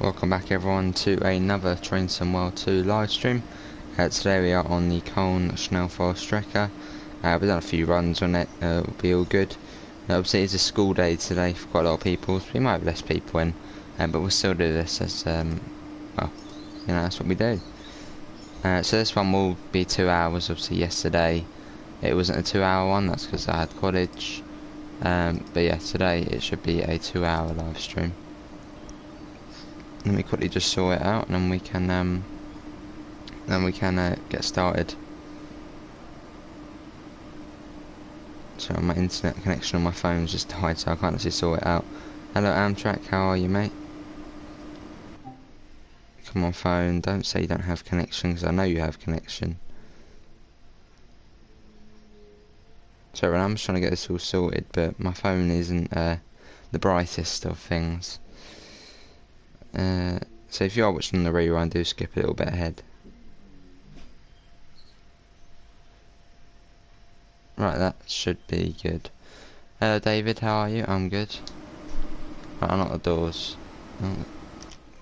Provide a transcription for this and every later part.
Welcome back everyone to another Train Sim World 2 live stream. Today we are on the Köln Schnellfahrstrecke. We've done a few runs on it, it'll be all good. Obviously it's a school day today for quite a lot of people, so we might have less people in, but we'll still do this as, well, you know, that's what we do. So this one will be 2 hours. Obviously yesterday it wasn't a 2-hour one, that's because I had college. But yeah, today it should be a 2-hour live stream. Let me quickly just sort it out, and then we can get started. So my internet connection on my phone is just died, so I can't actually sort it out. Hello Amtrak, how are you, mate? Come on phone, don't say you don't have connection, because I know you have connection. So I'm just trying to get this all sorted, but my phone isn't the brightest of things. So if you are watching the rerun, do skip a little bit ahead. Right, that should be good. Hello David, how are you? I'm good. Right, unlock the doors.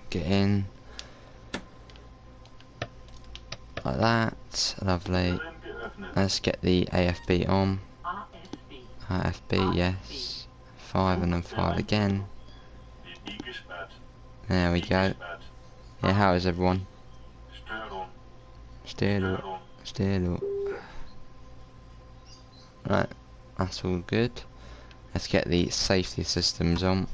Get in. Like that. Lovely. Let's get the AFB on. AFB, yes. 5 and then 5 again. There we go. Yeah, how is everyone? Still. Right, that's all good. Let's get the safety systems on.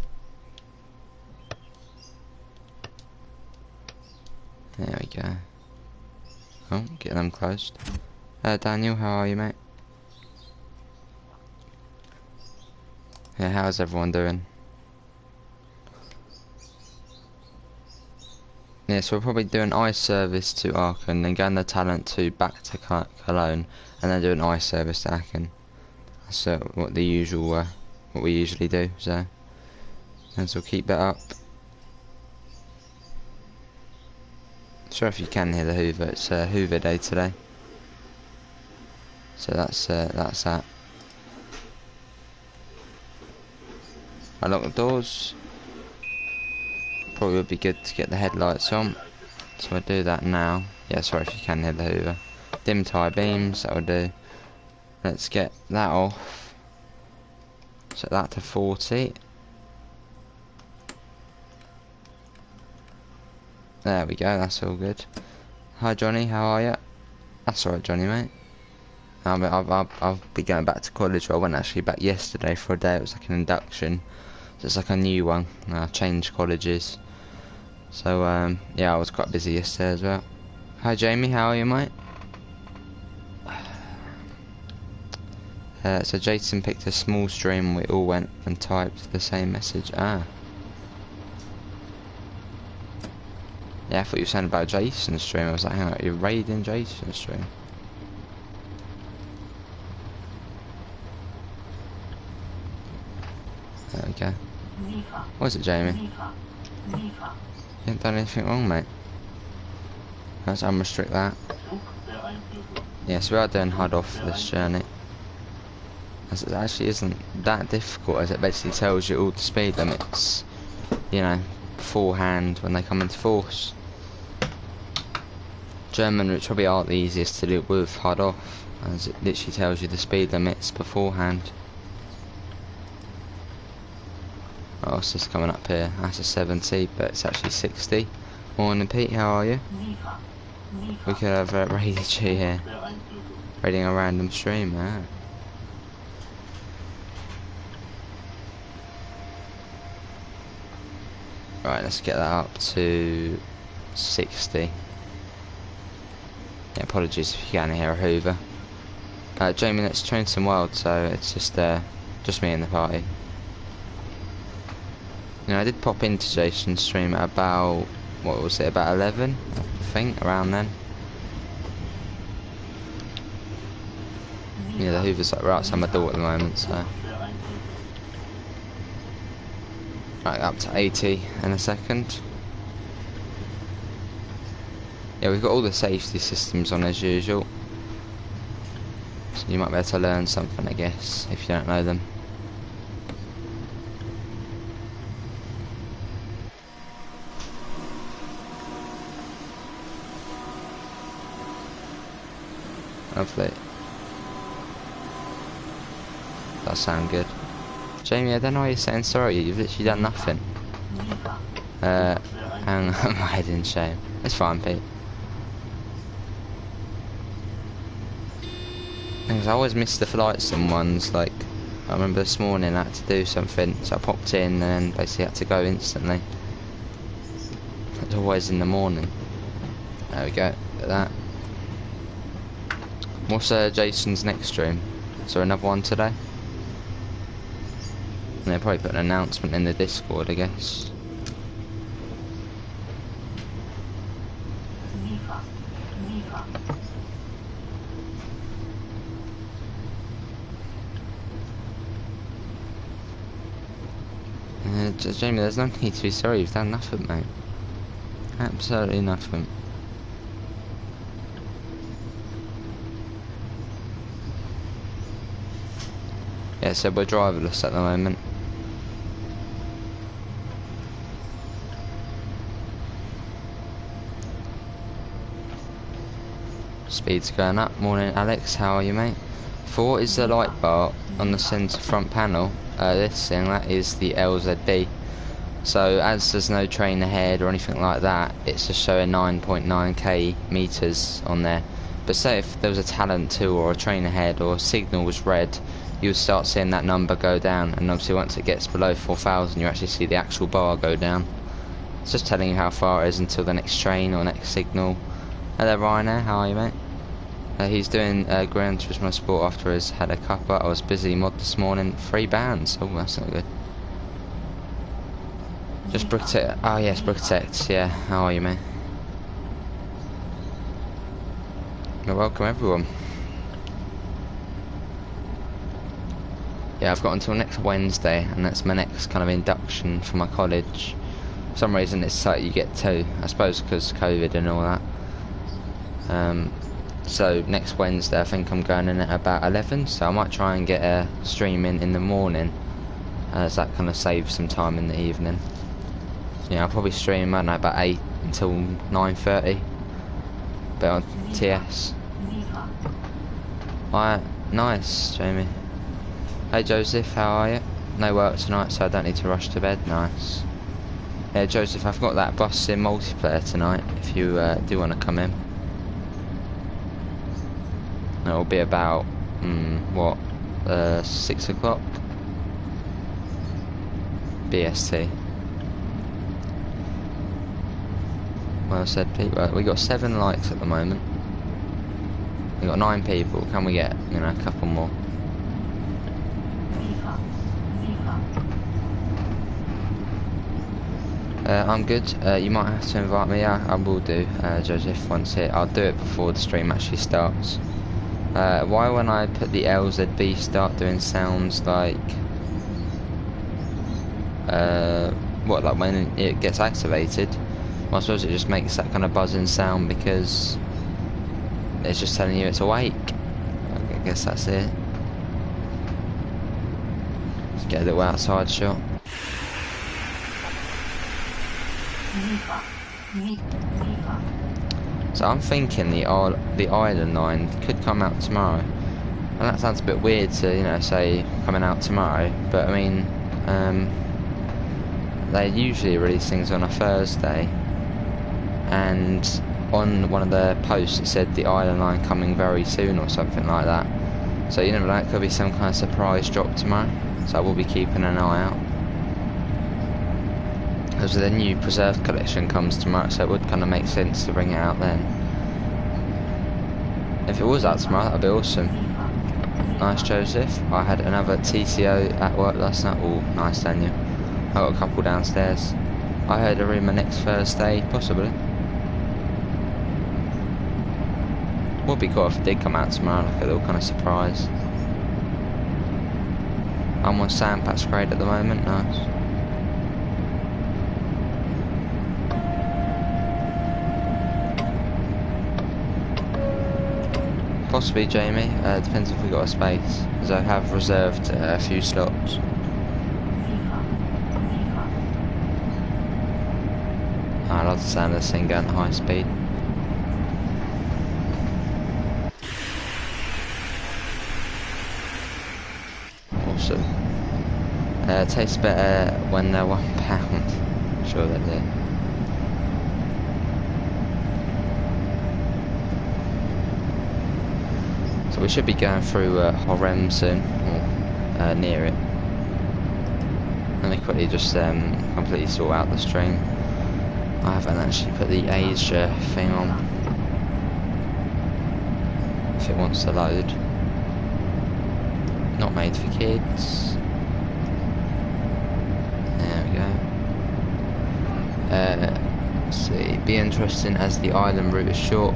There we go. Oh, get them closed. Daniel, how are you, mate? Yeah, how's everyone doing? Yeah, so we'll probably do an ice service to Aachen, then go on the Talent 2 back to Cologne, and then do an ice service to Aachen. That's what the usual, what we usually do. So, and so we'll keep that up. Sorry if you can hear the Hoover. It's Hoover Day today. So that's that. I lock the doors. Probably would be good to get the headlights on, so I'll do that now. Yeah, sorry if you can hear the Hoover. Dim tie beams, that will do. Let's get that off. Set that to 40. There we go, that's all good. Hi Johnny, how are you? That's alright Johnny, mate. I'll be going back to college. I went actually back yesterday for a day. It was like an induction. So it's like a new one. I changed colleges. So yeah, I was quite busy yesterday as well. Hi Jamie, how are you, mate? So Jason picked a small stream. We all went and typed the same message. Ah. Yeah, I thought you were saying about Jason's stream. I was like, hang on, you're raiding Jason's stream. There we go. What is it, Jamie? You haven't done anything wrong, mate. Let's unrestrict that. Yeah, so we are doing HUD off for this journey. As it actually isn't that difficult, as it basically tells you all the speed limits, you know, beforehand when they come into force. German routes probably aren't the easiest to do with HUD off, as it literally tells you the speed limits beforehand. Oh, what's this coming up here? That's a 70, but it's actually 60. Morning Pete, how are you? We could have raided you here. Raiding a random stream, man. Right, let's get that up to 60. Yeah, apologies if you can't hear a Hoover. Jamie, let's train some wild, so it's just me and the party. You know, I did pop into Jason's stream at about, what was it, about 11, I think, around then. Yeah, the Hoover's like right outside my door at the moment, so. Right, up to 80 in a second. Yeah, we've got all the safety systems on as usual. So you might be able to learn something, I guess, if you don't know them. Lovely. That sound good. Jamie, I don't know why you're saying sorry. You've literally done nothing. Hang on, my head in shame. It's fine, Pete. Because I always miss the flights and ones, like, I remember this morning I had to do something, so I popped in and basically had to go instantly. It's always in the morning. There we go, look at that. What's Jason's next stream? Is there another one today? And they'll probably put an announcement in the Discord, I guess. Jamie, there's no need to be sorry, you've done nothing, mate. Absolutely nothing. Yeah, so we're driverless at the moment. Speed's going up. Morning, Alex, how are you, mate? For what is the light bar on the centre front panel? This thing, that is the LZB. So as there's no train ahead or anything like that, it's just showing 9.9k meters on there. But say if there was a Talent 2 or a train ahead or a signal was red, you would start seeing that number go down, and obviously once it gets below 4,000 you actually see the actual bar go down. It's just telling you how far it is until the next train or next signal. Hello Ryan, how are you, mate? He's doing Gran Turismo Sport after he's had a cuppa. I was busy mod this morning. 3 bands. Oh, that's not good. Just Bricktect. Oh yes, Bricktect. Yeah, how are you, mate? Well, welcome everyone. Yeah, I've got until next Wednesday, and that's my next kind of induction for my college. For some reason it's like you get 2, I suppose because COVID and all that. So next Wednesday I think I'm going in at about 11, so I might try and get a stream in the morning, as that kind of saves some time in the evening. Yeah, I'll probably stream, I don't know, about 8 until 9:30, but on TS. Alright, nice, Jamie. Hey Joseph, how are you? No work tonight, so I don't need to rush to bed. Nice. Yeah, Joseph, I've got that bus sim multiplayer tonight, if you do want to come in. It'll be about, 6 o'clock? BST. Well said, people. We got 7 likes at the moment. We got 9 people. Can we get, a couple more? I'm good. You might have to invite me. I will do, Joseph, once here. I'll do it before the stream actually starts. Why when I put the LZB start doing sounds like... like when it gets activated? Well, I suppose it just makes that kind of buzzing sound because it's just telling you it's awake. I guess that's it. Let's get a little outside shot. So I'm thinking the Island line could come out tomorrow. And that sounds a bit weird to, say coming out tomorrow, but I mean, they usually release things on a Thursday, and on one of the posts it said the Island line coming very soon or something like that. So you never know, it could be some kind of surprise drop tomorrow, so I will be keeping an eye out. Because the new Preserved collection comes tomorrow, so it would kind of make sense to bring it out then. If it was out tomorrow, that would be awesome. Nice, Joseph. I had another TCO at work last night. Oh, nice, Daniel. I got a couple downstairs. I heard a rumour next Thursday, possibly. Would be cool if it did come out tomorrow, like a little kind of surprise. I'm on Sandpatch grade at the moment, nice. Possibly, Jamie. Depends if we got a space, because I have reserved a few slots. I love the sound of this thing going at high speed. So tastes better when they're £1. Sure they do. So we should be going through Horem soon, or near it. Let me quickly just completely sort out the stream. I haven't actually put the age thing on. If it wants to load. Not made for kids. There we go. Let's see. Be interesting as the island route is short.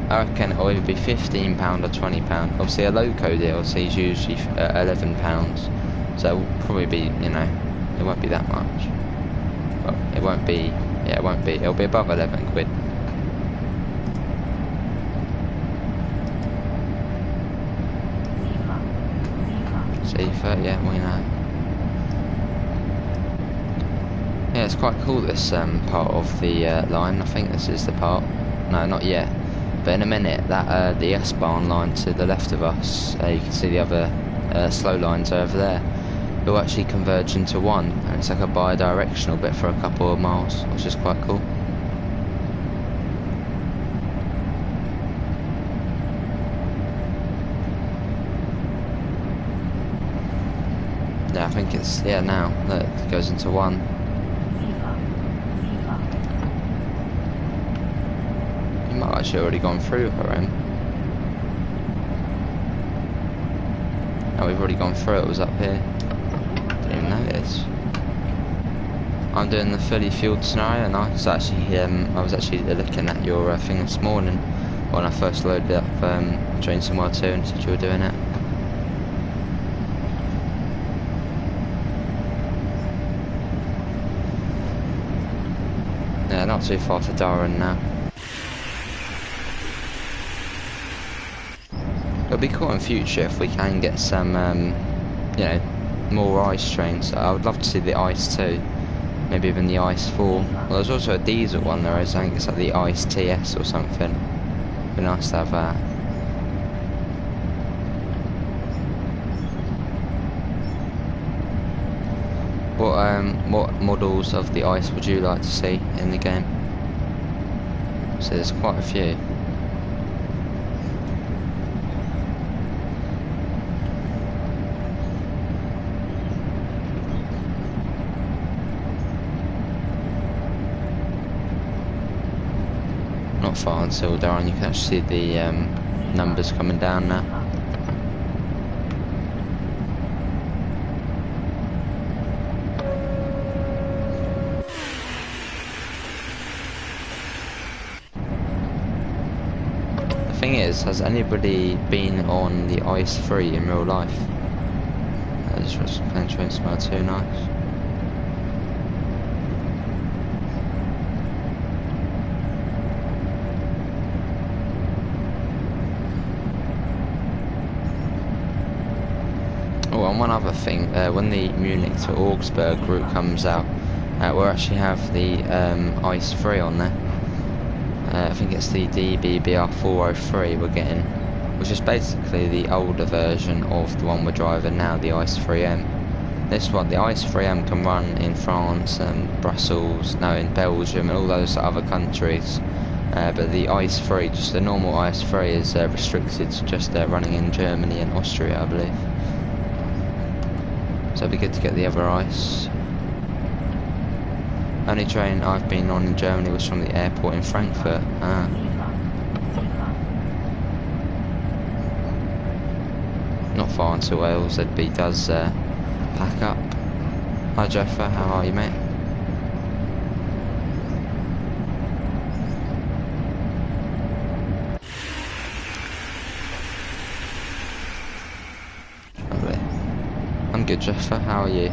I reckon it'll either be £15 or £20. Obviously a loco DLC is usually £11. So it'll probably be, you know, it won't be that much. But it won't be, yeah, it won't be, it'll be above 11 quid. Safer, yeah, why not? Yeah, it's quite cool, this part of the line. I think this is the part. No, not yet. But in a minute, that the S-Bahn line to the left of us, you can see the other slow lines over there, will actually converge into one, and it's like a bi-directional bit for a couple of miles, which is quite cool. Yeah, I think it's, yeah, now that it goes into one. You might have actually already gone through Horem. No, we've already gone through it, was up here. Didn't even notice. I'm doing the fully fueled scenario, and I was actually looking at your thing this morning when I first loaded up Train Somewhere 2 and said you were doing it. Yeah, not too far to Durham now. It'll be cool in future if we can get some, you know, more ice trains. I would love to see the Ice 2, maybe even the Ice 4. Well, there's also a diesel one there, I think it's like the Ice TS or something. It'd be nice to have that. What models of the Ice would you like to see in the game? So there's quite a few. Not far until Darren, you can actually see the numbers coming down now. The thing is, has anybody been on the Ice 3 in real life? Just playing Train Somewhere 2, nice. Oh, and one other thing, when the Munich to Augsburg route comes out, we'll actually have the Ice 3 on there. I think it's the DBBR 403 we're getting, which is basically the older version of the one we're driving now, the Ice 3M. This one, the Ice 3M, can run in France and Brussels, no, in Belgium and all those other countries. But the Ice 3, just the normal Ice 3, is restricted to just running in Germany and Austria, I believe. So it'd be good to get the other Ice. Only train I've been on in Germany was from the airport in Frankfurt. Not far into Wales, ZB does pack up. Hi Jeffer, how are you, mate? Lovely. I'm good, Jeffer, how are you?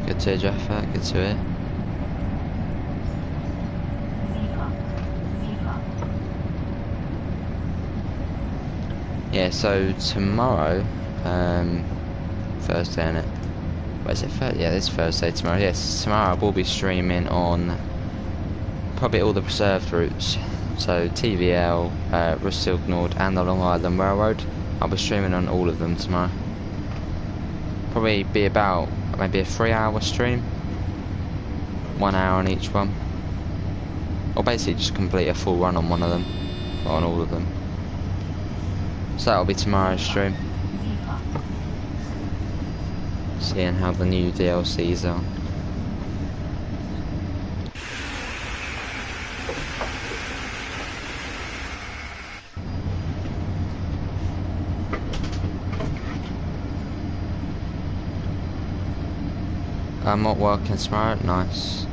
Good to hear, Jeffer, good to hear. Yeah, so tomorrow, Thursday, innit? What is it, Thursday? Yeah, it's Thursday tomorrow. Yes, tomorrow I will be streaming on probably all the preserved routes. So TVL, Silk Nord and the Long Island Railroad. I'll be streaming on all of them tomorrow. Probably be about maybe a 3-hour stream. 1 hour on each one. Or basically just complete a full run on one of them. Or on all of them. So that'll be tomorrow's stream. Seeing how the new DLCs are. I'm not working tomorrow, nice.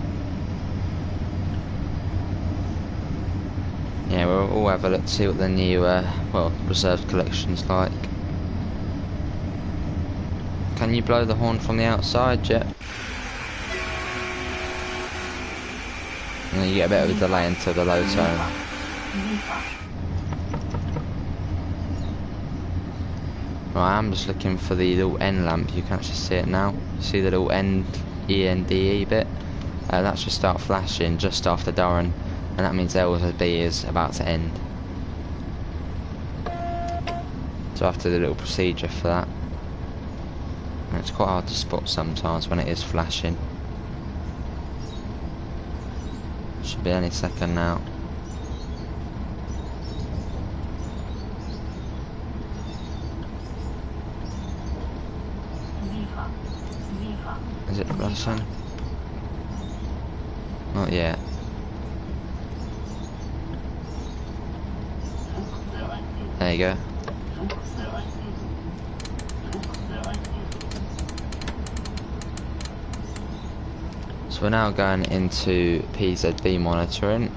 Yeah, we'll have a look to see what the new, well, reserved collection's like. Can you blow the horn from the outside yet? And then you get a bit of a delay until the low tone. Right, I'm just looking for the little end lamp. You can actually see it now. You see the little end ENDE bit? That should start flashing just after Durham, and that means LSB is about to end. So I have to do a little procedure for that. And it's quite hard to spot sometimes when it is flashing. Should be any second now. Is it flashing? Not yet. There you go. So we're now going into PZB monitoring.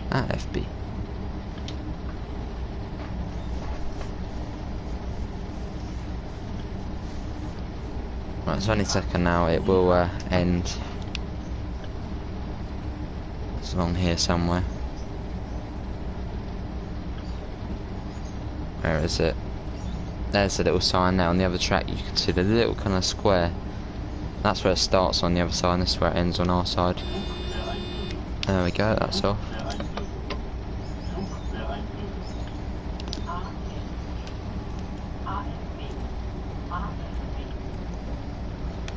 FB. Right, it's only a second now, it will end. It's along here somewhere. Where is it? There's a little sign there on the other track. You can see the little kind of square. That's where it starts on the other side, and this is where it ends on our side. There we go, that's off.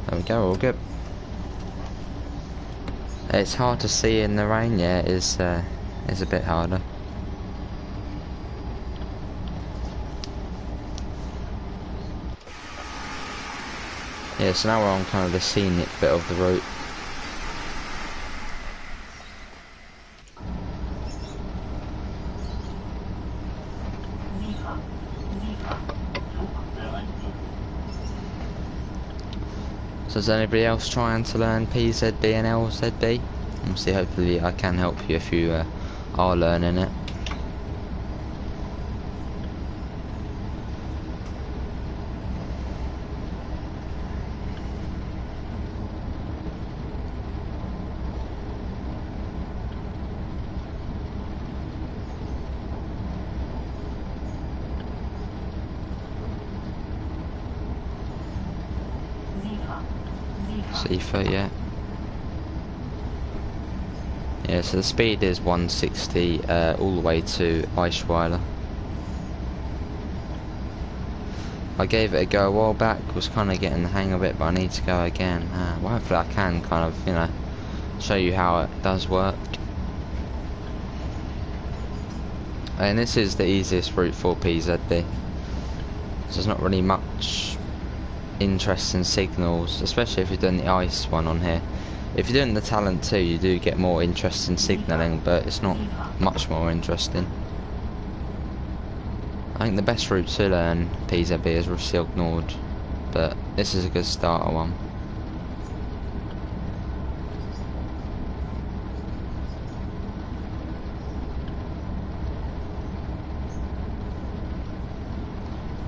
There we go, all good. It's hard to see in the rain, yeah, it's a bit harder. Yeah, so now we're on kind of the scenic bit of the route. So is anybody else trying to learn PZB and LZB? Obviously, hopefully I can help you if you are learning it. C4, yeah. Yeah, so the speed is 160 all the way to Eichweiler. I gave it a go a while back, was kind of getting the hang of it, but I need to go again. Well, hopefully I can kind of, you know, show you how it does work. And this is the easiest route for PZB. So there's not really much interesting signals, especially if you're doing the ice one on here. If you're doing the talent 2, you do get more interesting signalling, but it's not much more interesting. I think the best route to learn PZB is Silk Nord, but this is a good starter one.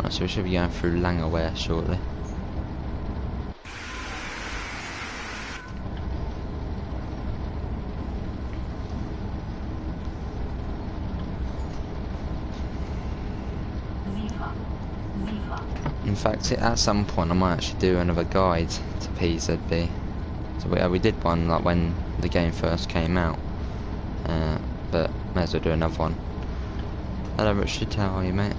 Right, so we should be going through Langerwehr shortly. fact, at some point I might actually do another guide to PZB. So we did one like when the game first came out, but may as well do another one. Hello Richard, how are you, mate?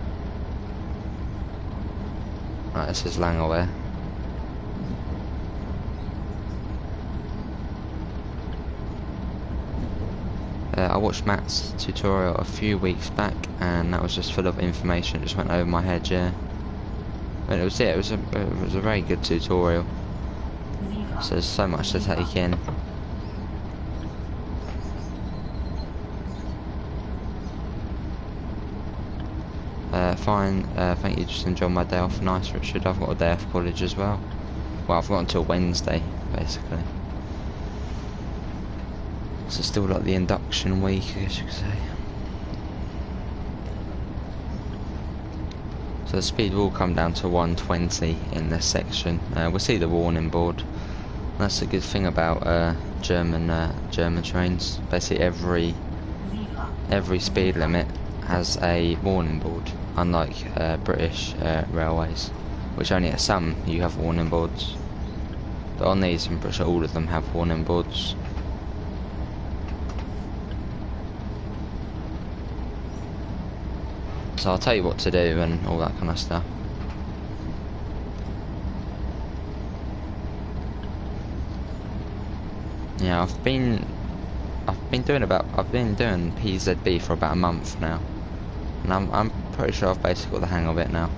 Right, this is Langaware. I watched Matt's tutorial a few weeks back, and that was just full of information. It just went over my head, yeah. But it was it. It was a very good tutorial. So there's so much to take in. Fine. Thank you. Just enjoyed my day off. Nice, Richard. I've got a day off college as well. Well, I've got until Wednesday, basically. So still like the induction week, I guess you could say. So the speed will come down to 120 in this section. We'll see the warning board. That's a good thing about German trains. Basically every speed limit has a warning board, unlike British railways, which only at some you have warning boards. But on these, I'm pretty sure all of them have warning boards. So I'll tell you what to do and all that kind of stuff. Yeah, I've been doing PZB for about a month now, and I'm pretty sure I've basically got the hang of it now.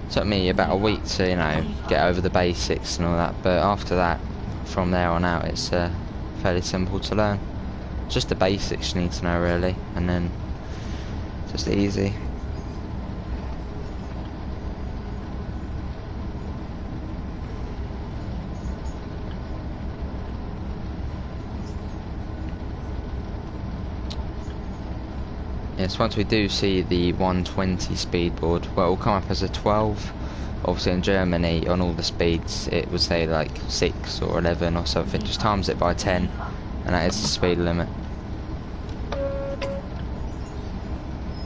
It took me about a week to, you know, get over the basics and all that, but after that, from there on out, it's fairly simple to learn. Just the basics you need to know really, and then just easy. Yes, once we do see the 120 speed board, well, it will come up as a 12. Obviously in Germany, on all the speeds, it would say like 6 or 11 or something. Just times it by 10, and that is the speed limit.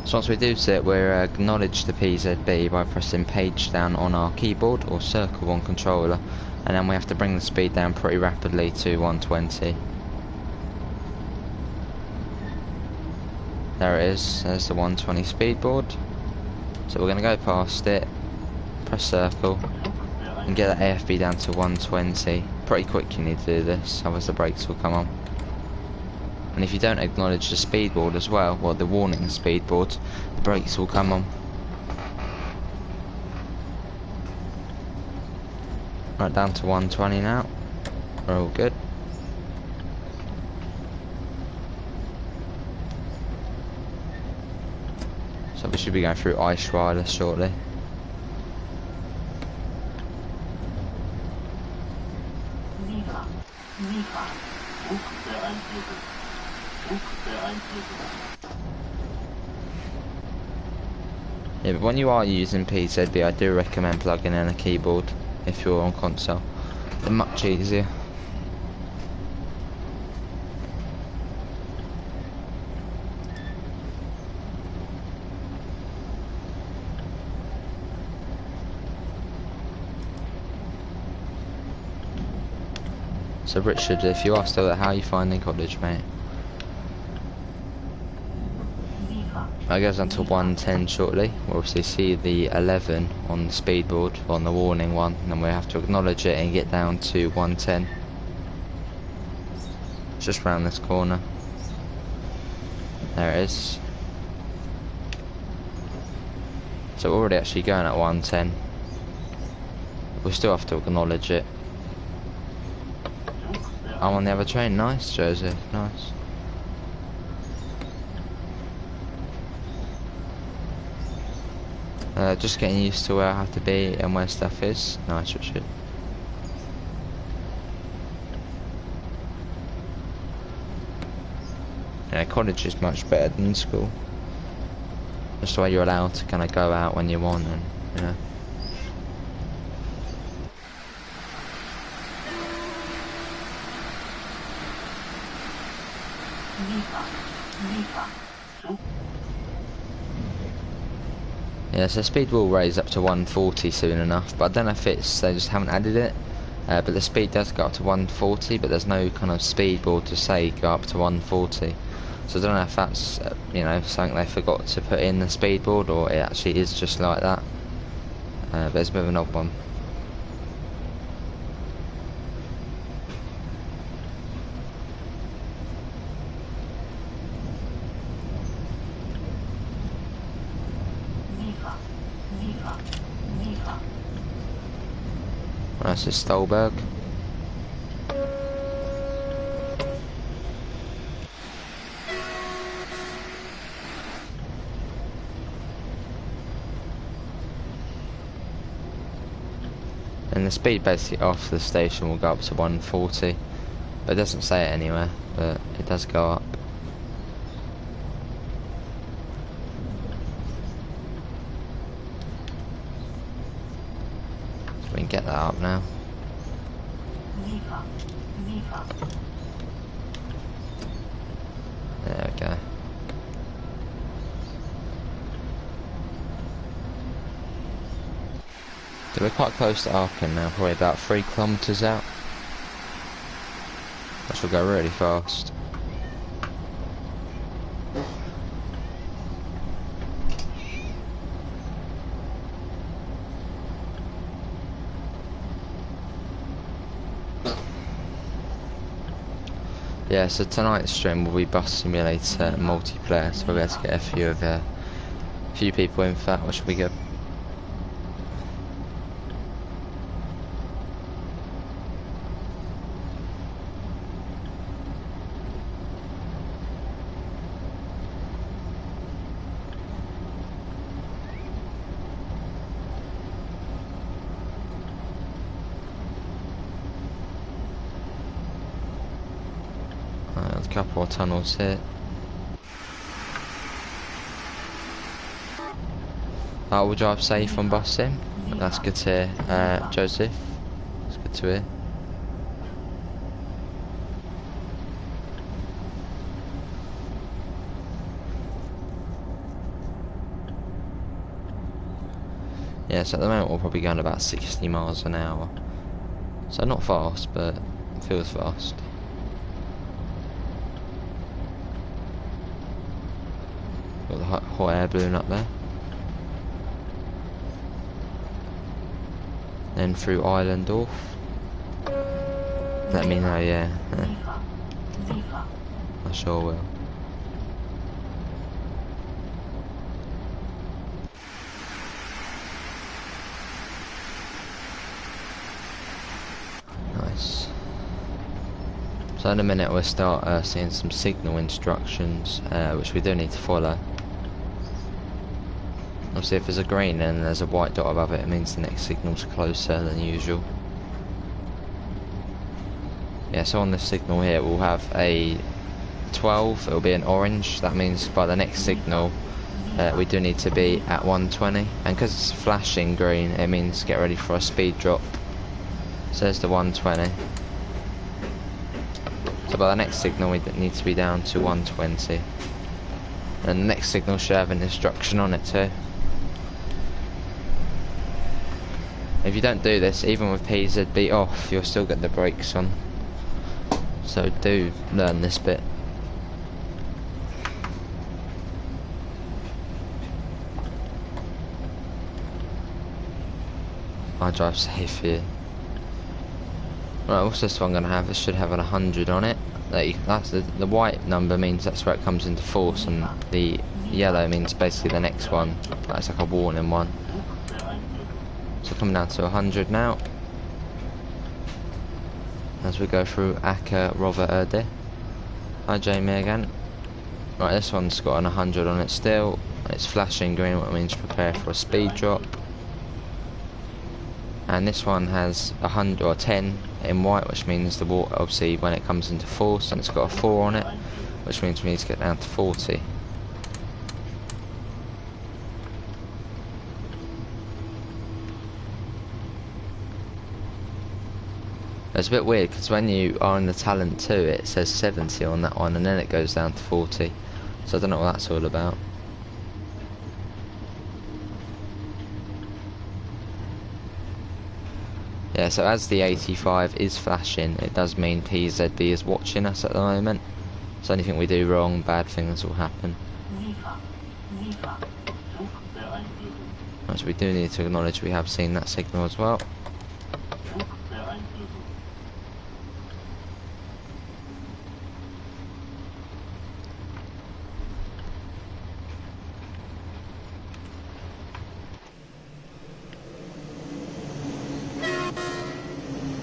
So once we do see it, we'll acknowledge the PZB by pressing page down on our keyboard or circle on controller, and then we have to bring the speed down pretty rapidly to 120. There it is, there's the 120 speed board. So we're going to go past it, press circle, and get that AFB down to 120. Pretty quick you need to do this, otherwise the brakes will come on. And if you don't acknowledge the speed board as well, the warning speed board, the brakes will come on. Right, down to 120 now. We're all good. So we should be going through Eichweiler shortly. Yeah, but when you are using PZB, I do recommend plugging in a keyboard if you're on console. They're much easier. So Richard, if you are still there, how are you finding college, mate? I goes on to 110 shortly. We'll obviously see the 11 on the speed board, on the warning one, and then we have to acknowledge it and get down to 110. Just round this corner. There it is. So we're already actually going at 110. We still have to acknowledge it. I'm on the other train. Nice, Joseph. Nice. Just getting used to where I have to be and where stuff is. Nice, Richard. Yeah, college is much better than school. Just the way you're allowed to kind of go out when you want, and you know. Yeah, so speed will raise up to 140 soon enough, but I don't know if it's they just haven't added it. But the speed does go up to 140, but there's no kind of speed board to say go up to 140. So I don't know if that's you know, something they forgot to put in the speed board, or it actually is just like that. But it's a bit of an odd one. Well, this is Stolberg. And the speed basically off the station will go up to 140, but it doesn't say it anywhere, but it does go up. So we can get that up now. There we go. So we're quite close to Aachen now, probably about 3 kilometers out. Which will go really fast. Yeah, so tonight's stream will be Bus Simulator multiplayer, so we'll be able to get a few people in for that, which will be good. There's a couple of tunnels here. We'll drive safe on Bus Sim. That's good to hear, Joseph. It's good to hear. Yeah, so at the moment we're probably going about 60 miles an hour. So not fast, but it feels fast. Got the hot air balloon up there. Then through Islandorf. Let me know, yeah. I sure will. Nice. So in a minute we'll start seeing some signal instructions, which we do need to follow. Obviously if there's a green and there's a white dot above it, it means the next signal's closer than usual. Yeah, so on this signal here we'll have a 12, it'll be an orange, that means by the next signal we do need to be at 120, and because it's flashing green it means get ready for a speed drop. So there's the 120. So by the next signal we need to be down to 120. And the next signal should have an instruction on it too. If you don't do this, even with PZB off, you'll still get the brakes on. So do learn this bit. I drive safe here. Right, what's this one going to have? It should have an 100 on it. That's the white number means that's where it comes into force, and the yellow means basically the next one. That's like a warning one. So coming down to 100 now. As we go through Acker Rovererde. Hi Jamie again. Right, this one's got an 100 on it still. It's flashing green, what means prepare for a speed drop. And this one has 100 or 10 in white, which means the water, obviously when it comes into force, and it's got a 4 on it, which means we need to get down to 40. It's a bit weird because when you are in the Talent 2 it says 70 on that one and then it goes down to 40. So I don't know what that's all about. Yeah, so as the 85 is flashing, it does mean PZB is watching us at the moment. So anything we do wrong, bad things will happen. So we do need to acknowledge we have seen that signal as well.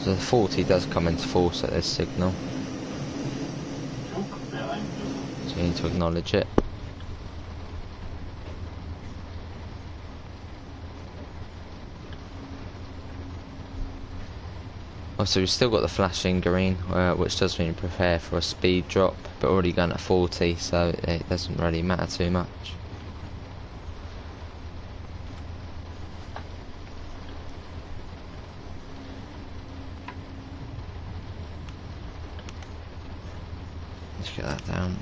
So the 40 does come into force at this signal. So you need to acknowledge it. Also, we've still got the flashing green, which does mean prepare for a speed drop, but already going at 40, so it doesn't really matter too much. Let's get that down.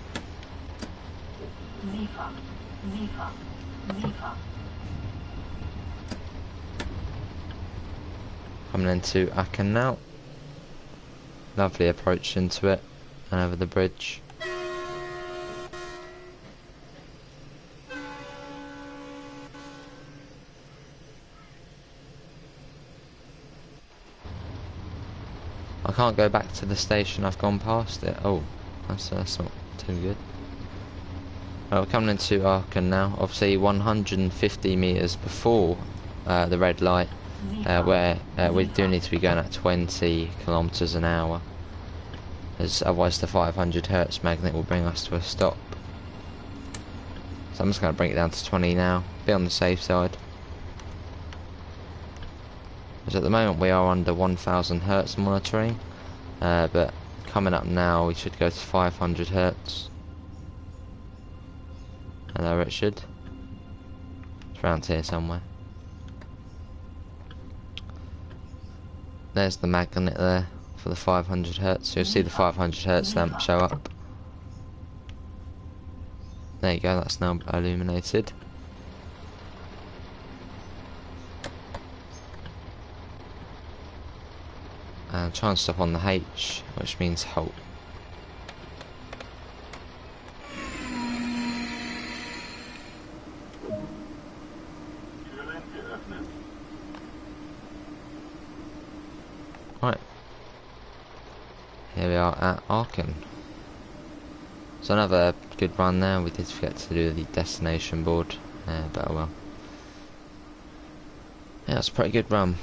Coming into Aachen now. Lovely approach into it and over the bridge. I can't go back to the station, I've gone past it. Oh, that's not too good. Well, we're coming into Aachen now, obviously 150 metres before the red light, where we do need to be going at 20 kilometres an hour, as otherwise the 500 Hertz magnet will bring us to a stop. So I'm just going to bring it down to 20 now, be on the safe side. Because at the moment we are under 1000 Hertz monitoring, but coming up now we should go to 500 Hertz. Hello Richard. It's around here somewhere. There's the magnet there for the 500 Hertz. So you'll see the 500 Hertz lamp show up. There you go, that's now illuminated. And try and stop on the H, which means halt. Right, here we are at Aachen. So another good run there. We did forget to do the destination board, but oh well. Yeah, it's a pretty good run.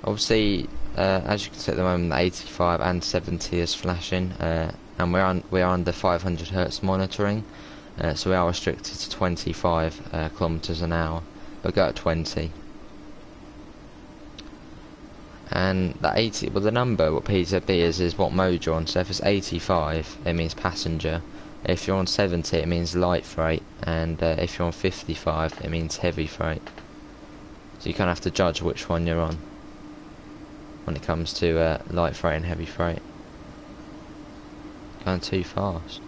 Obviously, as you can see at the moment, the 85 and 70 is flashing, and we are under 500 Hertz monitoring, so we are restricted to 25 kilometers an hour. But go at 20. And that 80, well the number, what PZB is what mode you're on. So if it's 85, it means passenger. If you're on 70, it means light freight. And if you're on 55, it means heavy freight. So you kind of have to judge which one you're on when it comes to light freight and heavy freight. Going too fast.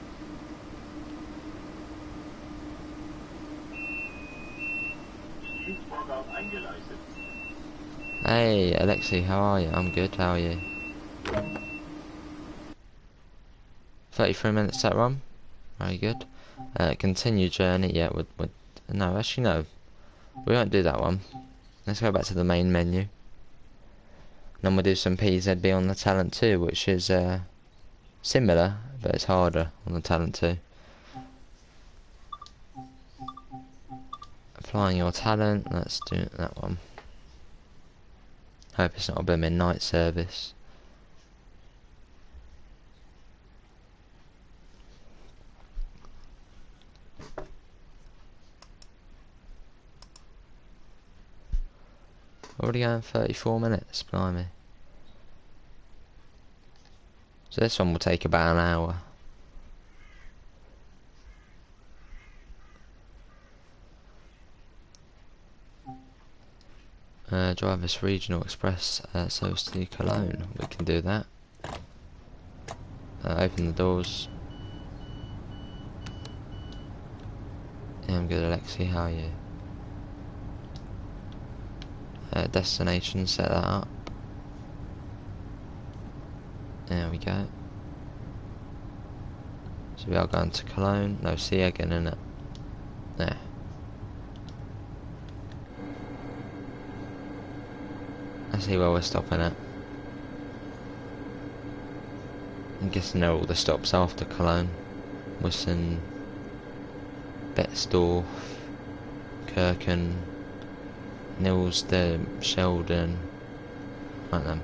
Hey Alexi, how are you? I'm good, how are you? 33 minutes that run? Very good. Continue journey, yeah, no, actually no. We won't do that one. Let's go back to the main menu. Then we'll do some PZB on the Talent 2, which is similar, but it's harder on the Talent 2. Applying your talent, let's do that one. Hope it's not a blooming night service. Already going 34 minutes, blimey. So this one will take about an hour. Drive this regional express service to Köln. We can do that. Open the doors. Yeah, I'm good, Alexi. How are you? destination, set that up. There we go. So we are going to Cologne. No, Siegen, innit? There. Let's see where we're stopping at. I'm guessing they're all the stops after Cologne. Wissen, Betzdorf, Kirchen, Nilsde, Sheldon, like them.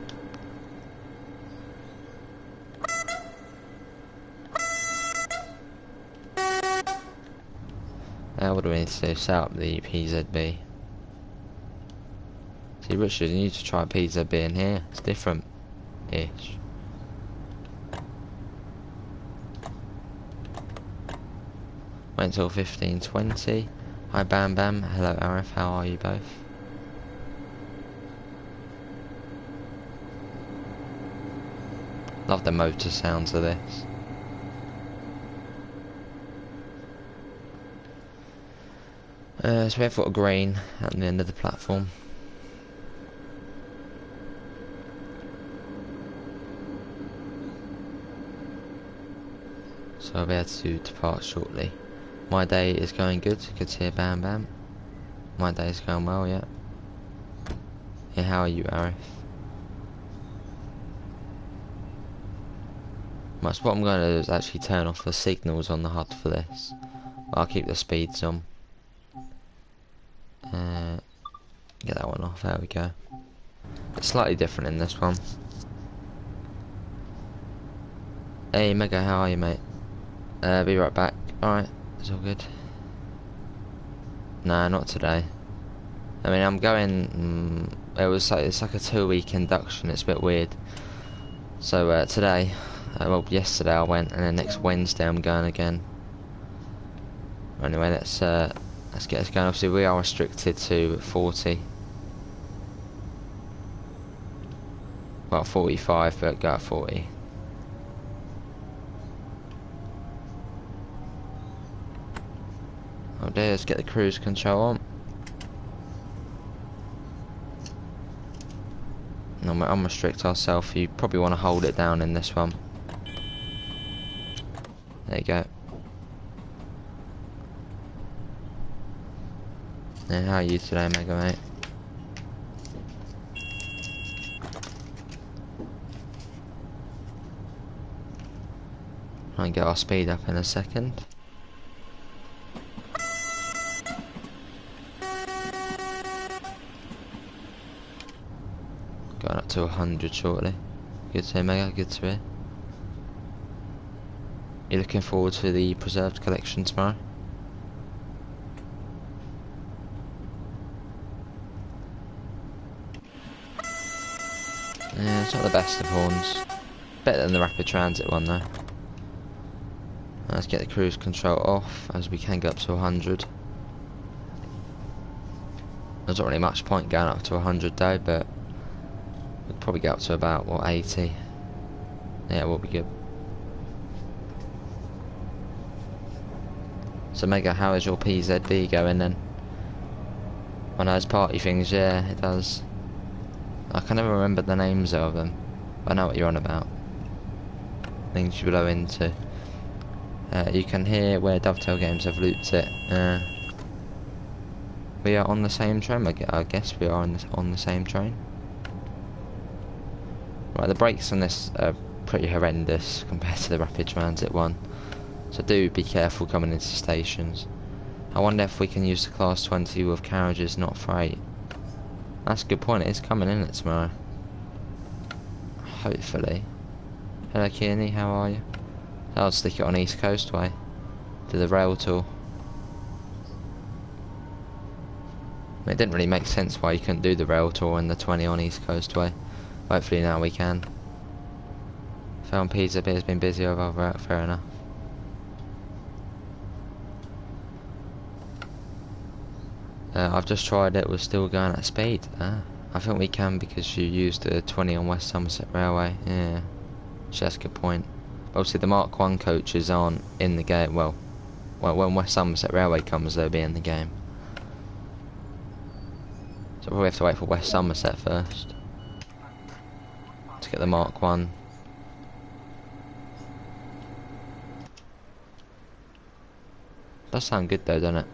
What do we need to do? Set up the PZB. See, Richard, you need to try PZB in here. It's different-ish. Wait until 15:20. Hi Bam Bam. Hello Arif. How are you both? Love the motor sounds of this. So we have got a green at the end of the platform. So I'll be able to depart shortly. My day is going good. Good to hear Bam Bam. My day is going well, yeah. Yeah, how are you, Arif? Right, so what I'm going to do is actually turn off the signals on the HUD for this. I'll keep the speeds on. Get that one off, there we go. It's slightly different in this one. Hey Mega, how are you, mate? Be right back. Alright, it's all good. Nah, not today. I mean, I'm going, it's like a 2-week induction, it's a bit weird. So today, well yesterday I went, and then next Wednesday I'm going again. Anyway, let's get us going. Obviously we are restricted to 40. Well, 45, but go at 40. Oh dear, let's get the cruise control on. No, unrestrict ourselves. You probably want to hold it down in this one. There you go. And how are you today, Mega mate? Try and get our speed up in a second. Going up to 100 shortly. Good to hear, Mega, good to hear. You looking forward to the preserved collection tomorrow? Yeah, it's not the best of horns. Better than the rapid transit one though. Let's get the cruise control off, as we can go up to 100. There's not really much point going up to 100 though, but we'll probably get up to about, what, 80. Yeah, we'll be good. So Mega, how is your PZB going then? I know it's party things, yeah, it does. I can never remember the names of them. But I know what you're on about. Things you blow into. You can hear where Dovetail Games have looped it. We are on the same train. I guess we are on the same train. Right, the brakes on this are pretty horrendous compared to the rapid transit one. So do be careful coming into stations. I wonder if we can use the class 20 with carriages, not freight. That's a good point. It is coming in tomorrow. Hopefully. Hello Kearney, how are you? I'll stick it on East Coast Way. Do the rail tour. I mean, it didn't really make sense why you couldn't do the rail tour in the 20 on East Coast Way. Hopefully now we can. Found Pizza Beer's been busy over route, fair enough. I've just tried it, we're still going at speed. I think we can because you used the 20 on West Somerset Railway. Yeah, so that's a good point. Obviously the Mark 1 coaches aren't in the game. Well, when West Somerset Railway comes, they'll be in the game. So we have to wait for West Somerset first to get the Mark 1. Does sound good though, doesn't it?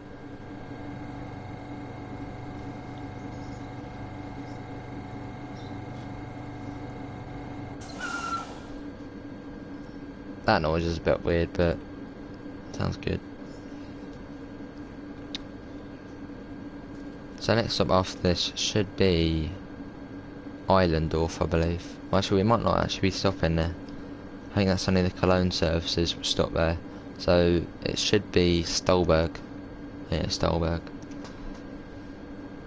That noise is a bit weird, but sounds good. So next up after this should be Islandorf, I believe. Well, actually, we might not actually be stopping there. I think that's only the Cologne services which stop there. So it should be Stolberg. Yeah, Stolberg.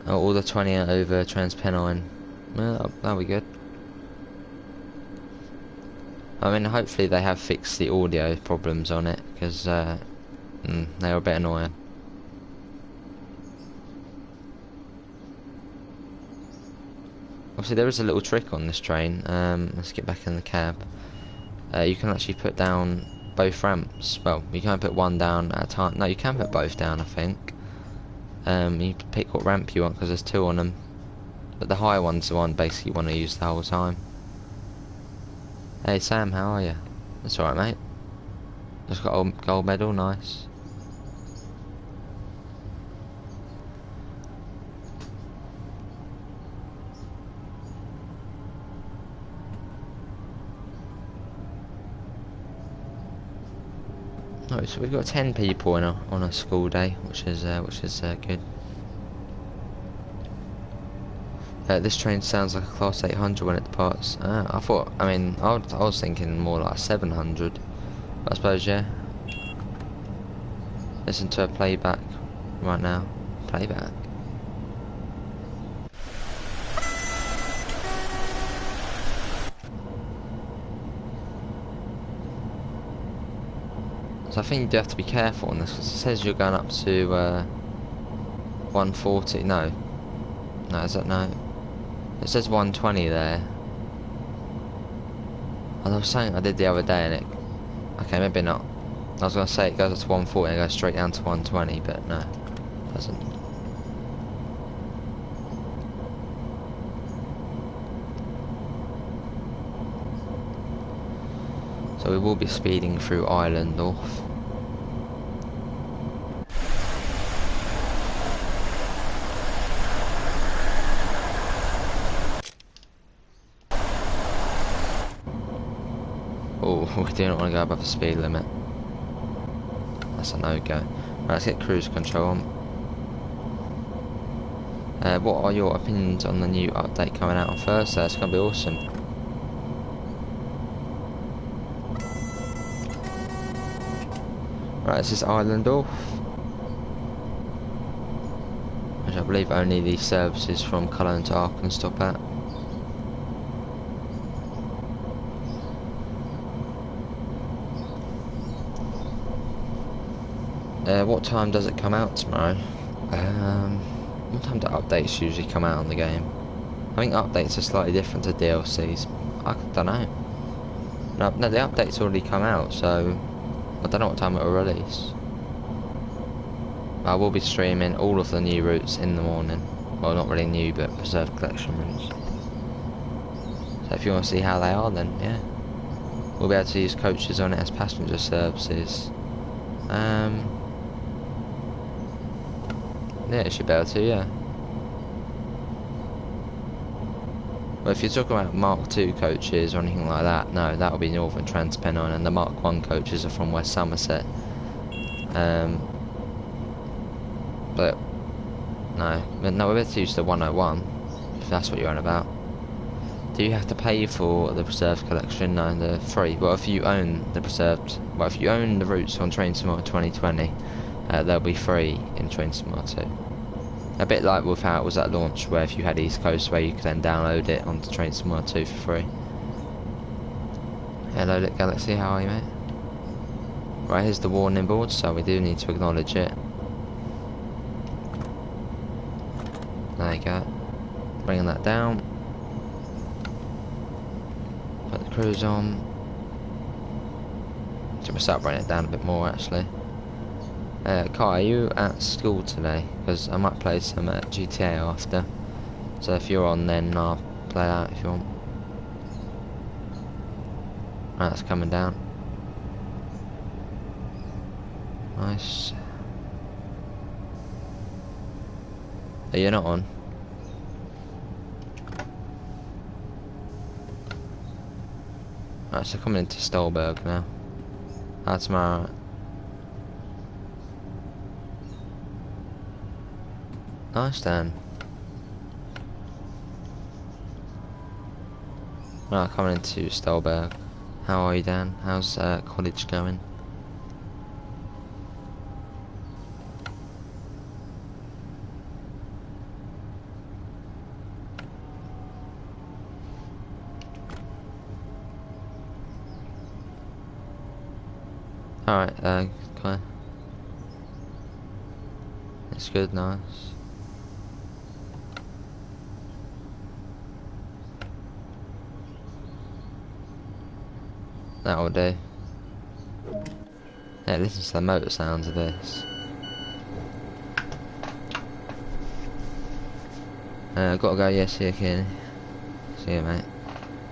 Oh, all the 20 over Transpennine. Well, that'll be good. I mean, hopefully they have fixed the audio problems on it, because they were a bit annoying. Obviously there is a little trick on this train. Let's get back in the cab. You can actually put down both ramps. Well, you can't put one down at a time. No, you can put both down, I think. You need to pick what ramp you want, because there's 2 on them. But the higher one's the one basically you want to use the whole time. Hey Sam, how are you? That's alright, mate. Just got a gold medal, nice. Oh, so we've got 10 people on a school day, which is good. This train sounds like a Class 800 when it departs. I was thinking more like 700. But I suppose, yeah. Listen to a playback right now. Playback. So I think you do have to be careful on this, because it says you're going up to 140. No, is that no? It says 120 there. And I was saying I did the other day, and it. Okay, maybe not. I was gonna say it goes up to 140 and it goes straight down to 120, but no, it doesn't. So we will be speeding through Islandorf. Oh, we do not want to go above the speed limit. That's a no-go. Right, let's get cruise control on. What are your opinions on the new update coming out on Thursday? It's going to be awesome. Right, this is Islandorf, which I believe only the services from Cologne to Aachen stop at. What time does it come out tomorrow? What time do updates usually come out on the game? I think updates are slightly different to DLCs. I don't know. No, the update's already come out, so I don't know what time it will release. I will be streaming all of the new routes in the morning. Well, not really new, but preserved collection routes. So if you want to see how they are, then yeah. We'll be able to use coaches on it as passenger services. Yeah, it should be able to, yeah. But if you're talking about Mark II coaches or anything like that, no, that will be Northern Transpennine, and the Mark I coaches are from West Somerset. But no, we're better to use the 101, if that's what you're on about. Do you have to pay for the preserved collection? No, they're free. Well, if you own the preserved, well, if you own the routes on Train Simulator 2020, they'll be free in Train Simulator 2. A bit like with how it was at launch, where if you had East Coast, where you could then download it onto Train Simulator 2 for free. Hello, Galaxy, how are you, mate? Right, here's the warning board, so we do need to acknowledge it. There you go. Bringing that down. Put the cruise on. So we'll start bringing it down a bit more, actually. Kai, are you at school today? Because I might play some GTA after. So if you're on, then I'll play out if you want. Right, that's coming down. Nice. Oh, you're not on? Right, so coming into Stolberg now. That's my... Nice, Dan. Right, coming into Stolberg. How are you, Dan? How's college going? Alright, okay. It's good, nice. That'll do. Yeah, listen to the motor sounds of this. Gotta go, yes, here, Kenny. See you, mate.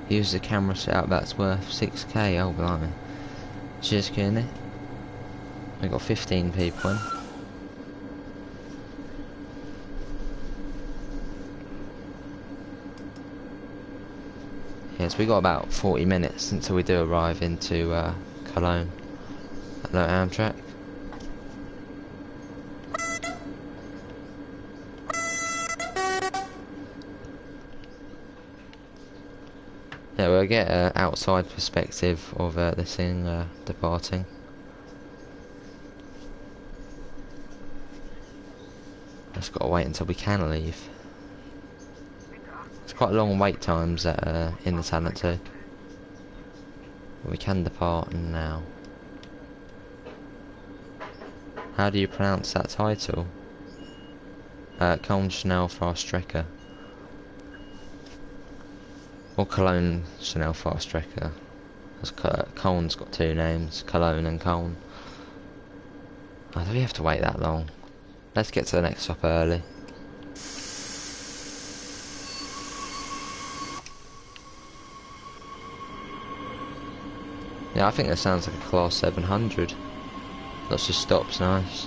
Use the camera setup that's worth 6k, oh blimey. Cheers, Kenny. We got 15 people in. Yes, we got about 40 minutes until we do arrive into Cologne. Hello, Amtrak. Yeah, we'll get an outside perspective of this thing departing. Just gotta wait until we can leave. It's quite long wait times in the Talent 2. But we can depart now. How do you pronounce that title? Köln Schnellfahrstrecke. Or Cologne Schnellfahrstrecke. Köln's got two names, Cologne and Köln. Oh, do we have to wait that long? Let's get to the next stop early. Yeah, I think that sounds like a Class 700. Lots of stops, nice.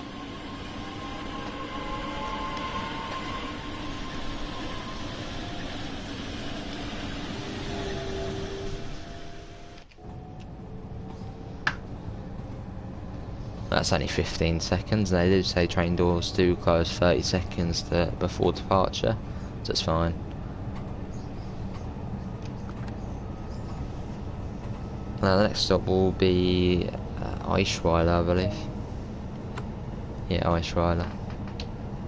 That's only 15 seconds, and they do say train doors do close 30 seconds before departure, so it's fine. Now the next stop will be Eichweiler, I believe. Yeah, Eichweiler.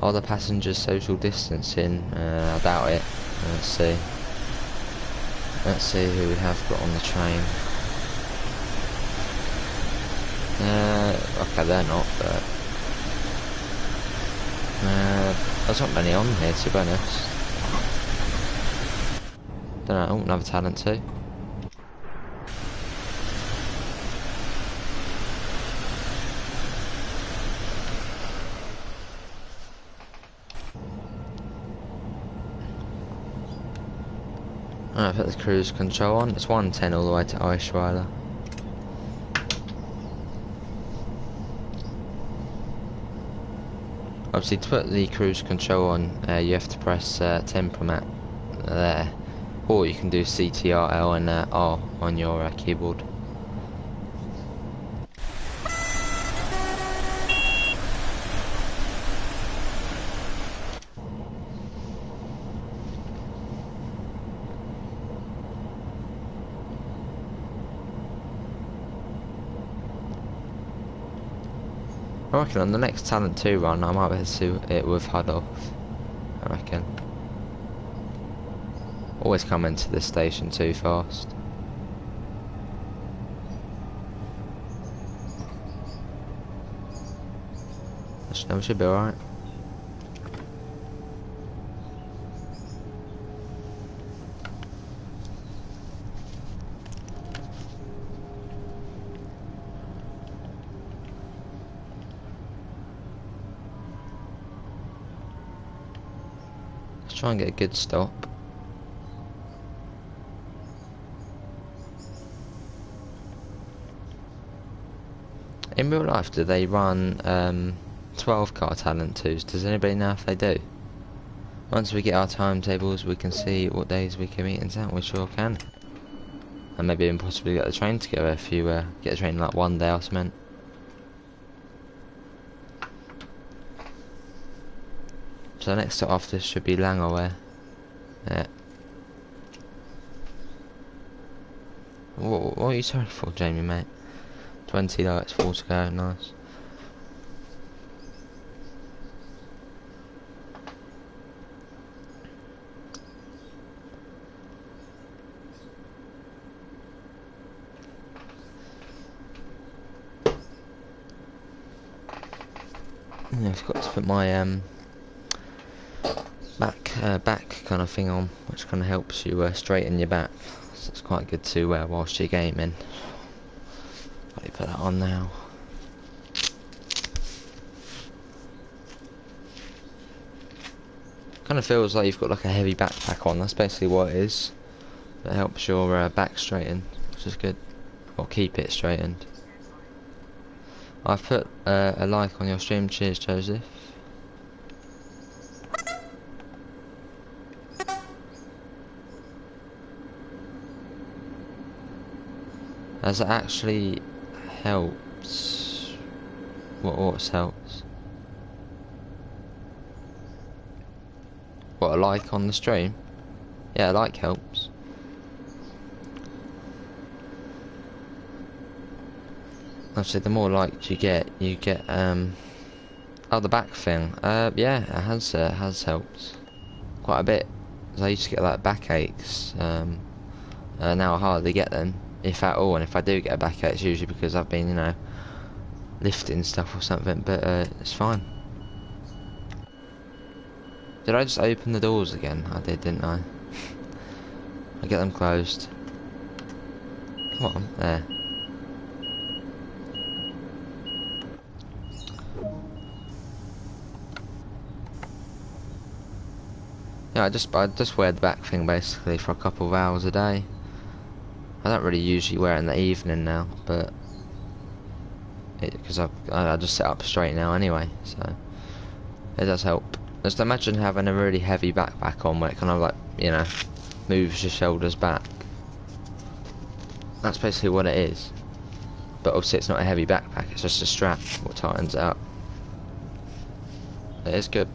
Are the passengers social distancing? I doubt it. Let's see. Let's see who we have got on the train. Okay, they're not, but there's not many on here, to be honest. Don't know, another Talent 2. Alright, put the cruise control on. It's 110 all the way to Eichweiler. Obviously, to put the cruise control on, you have to press tempomat there, or you can do CTRL and R on your keyboard. I reckon on the next Talent 2 run I might be able to do it with HUD off. I reckon. Always come into this station too fast. We should be alright. Let's try and get a good stop. In real life, do they run 12 car talent twos? Does anybody know if they do? Once we get our timetables, we can see what days we can meet and out. We sure can. And maybe even possibly get the train together if you get a train like one day or something. So the next stop after this should be Langewear. Yeah. What are you sorry for, Jamie, mate? 20 lights, 4 to go, nice. Yeah, I've got to put my back kind of thing on, which kind of helps you straighten your back. So it's quite good to wear whilst you're gaming. Let me put that on now. Kind of feels like you've got like a heavy backpack on. That's basically what it is. It helps your back straighten, which is good. Or keep it straightened. I've put a like on your stream. Cheers, Joseph. As it actually helps. What helps? What, a like on the stream? Yeah, a like helps. Obviously, the more likes you get oh, the back thing. Yeah, it has helped quite a bit. 'Cause I used to get like backaches. Now I hardly get them, if at all. And if I do get a backache, it's usually because I've been, you know, lifting stuff or something. But it's fine. Did I just open the doors again? I did, didn't I? I get them closed. Come on, there. Yeah, I just wear the back thing basically for a couple of hours a day. I don't really usually wear it in the evening now, but because I just sit up straight now anyway, so it does help. Just imagine having a really heavy backpack on where it kind of like, you know, moves your shoulders back. That's basically what it is. But obviously it's not a heavy backpack, it's just a strap what tightens it up. It is good.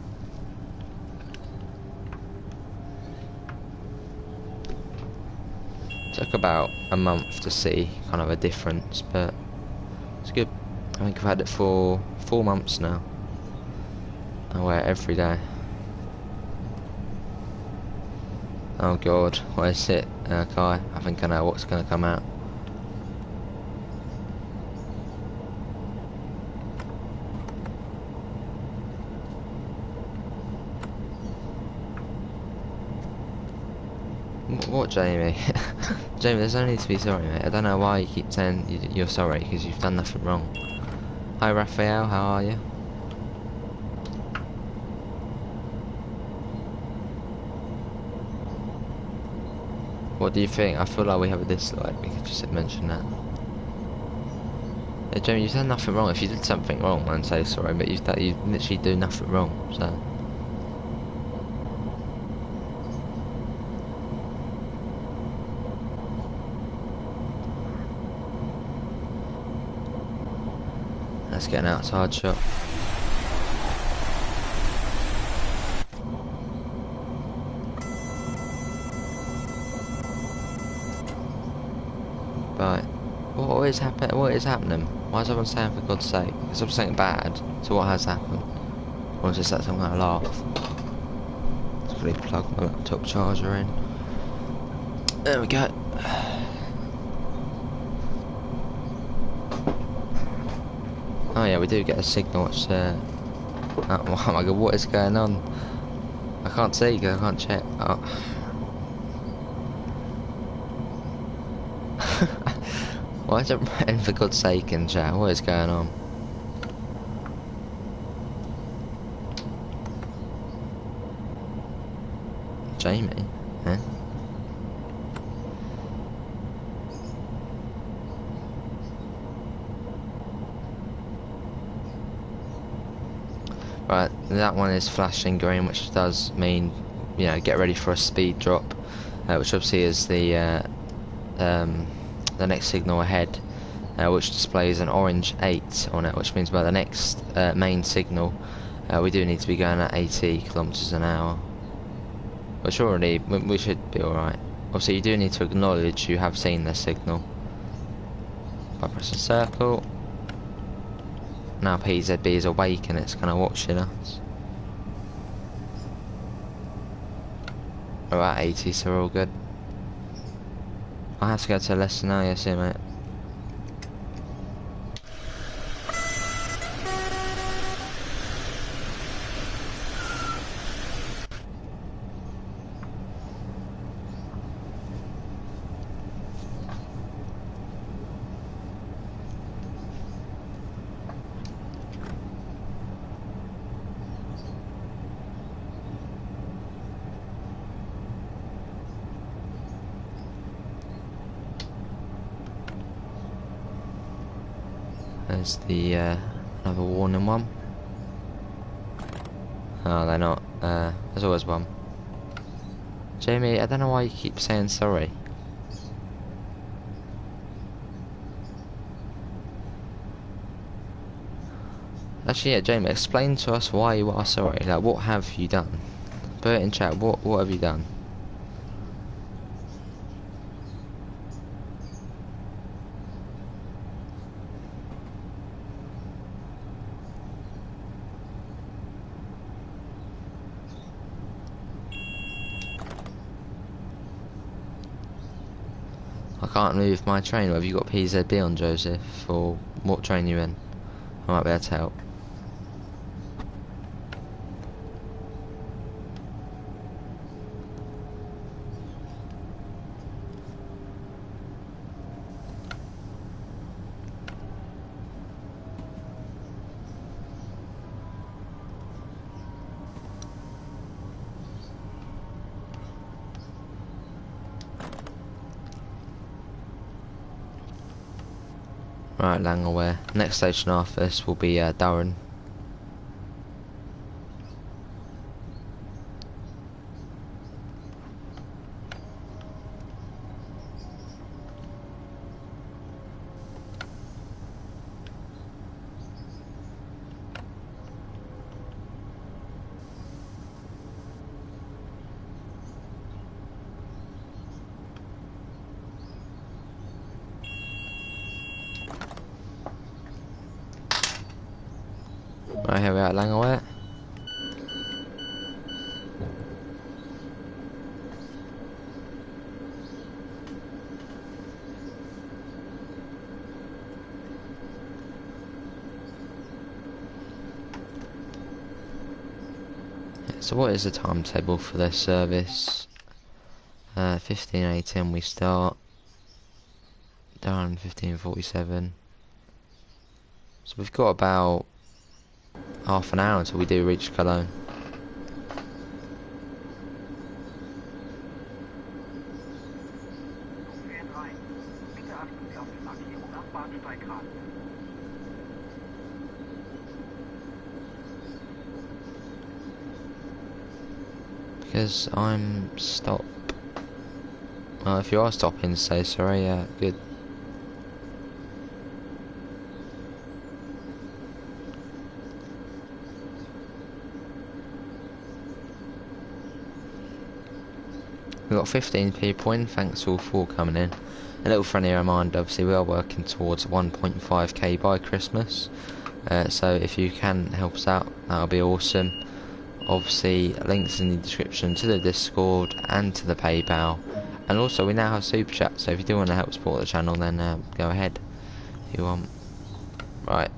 Took about a month to see kind of a difference, but it's good. I think I've had it for 4 months now. I wear it every day. Oh god, what is it, Kai? I think I know what's going to come out. What, Jamie? Jamie, there's no need to be sorry, mate. I don't know why you keep saying you're sorry, because you've done nothing wrong. Hi, Raphael, how are you? What do you think? I feel like we have a dislike. We could just mention that. Yeah, Jamie, you've done nothing wrong. If you did something wrong, then say sorry. But you literally do nothing wrong. So. Let's get an outside shot. Right. What is happening? What is happening? Why is everyone saying for God's sake? Is there something bad? So what has happened? Or is this that some kind of laugh? Let's really plug my laptop charger in. There we go. Oh yeah, we do get a signal. It's oh my god, what is going on? I can't see because I can't check. Oh. Why is it written for God's sake in chat? What is going on? Jamie. Huh? Right, that one is flashing green, which does mean, you know, get ready for a speed drop, which obviously is the next signal ahead, which displays an orange 8 on it, which means by the next main signal, we do need to be going at 80 kilometers an hour. Which already, we should be alright. Obviously, you do need to acknowledge you have seen the signal by pressing circle. Now PZB is awake and it's kind of watching us. We're at 80, so we're all good. I have to go to a lesson now, yes, yeah, mate. There's the another warning one. Oh, they're not. There's always one. Jamie, I don't know why you keep saying sorry. Actually, yeah, Jamie, explain to us why you are sorry. Like, what have you done? Put it in chat. What have you done? I can't move my train. Have you got PZB on, Joseph? Or what train you in? I might be able to help. Right, Langaware. Next station after this will be Durham. Right, here we are at Langaware. So what is the timetable for this service? 15:18 we start. Down 15:47. So we've got about half an hour until we do reach Köln. Because I'm stop. Well, if you are stopping, say sorry. Yeah, good. We've got 15 people in, thanks all for coming in. A little friendly reminder, obviously we are working towards 1.5k by Christmas, so if you can help us out, that'll be awesome. Obviously links in the description to the Discord and to the PayPal, and also we now have Super Chat, so if you do want to help support the channel then go ahead if you want. Right,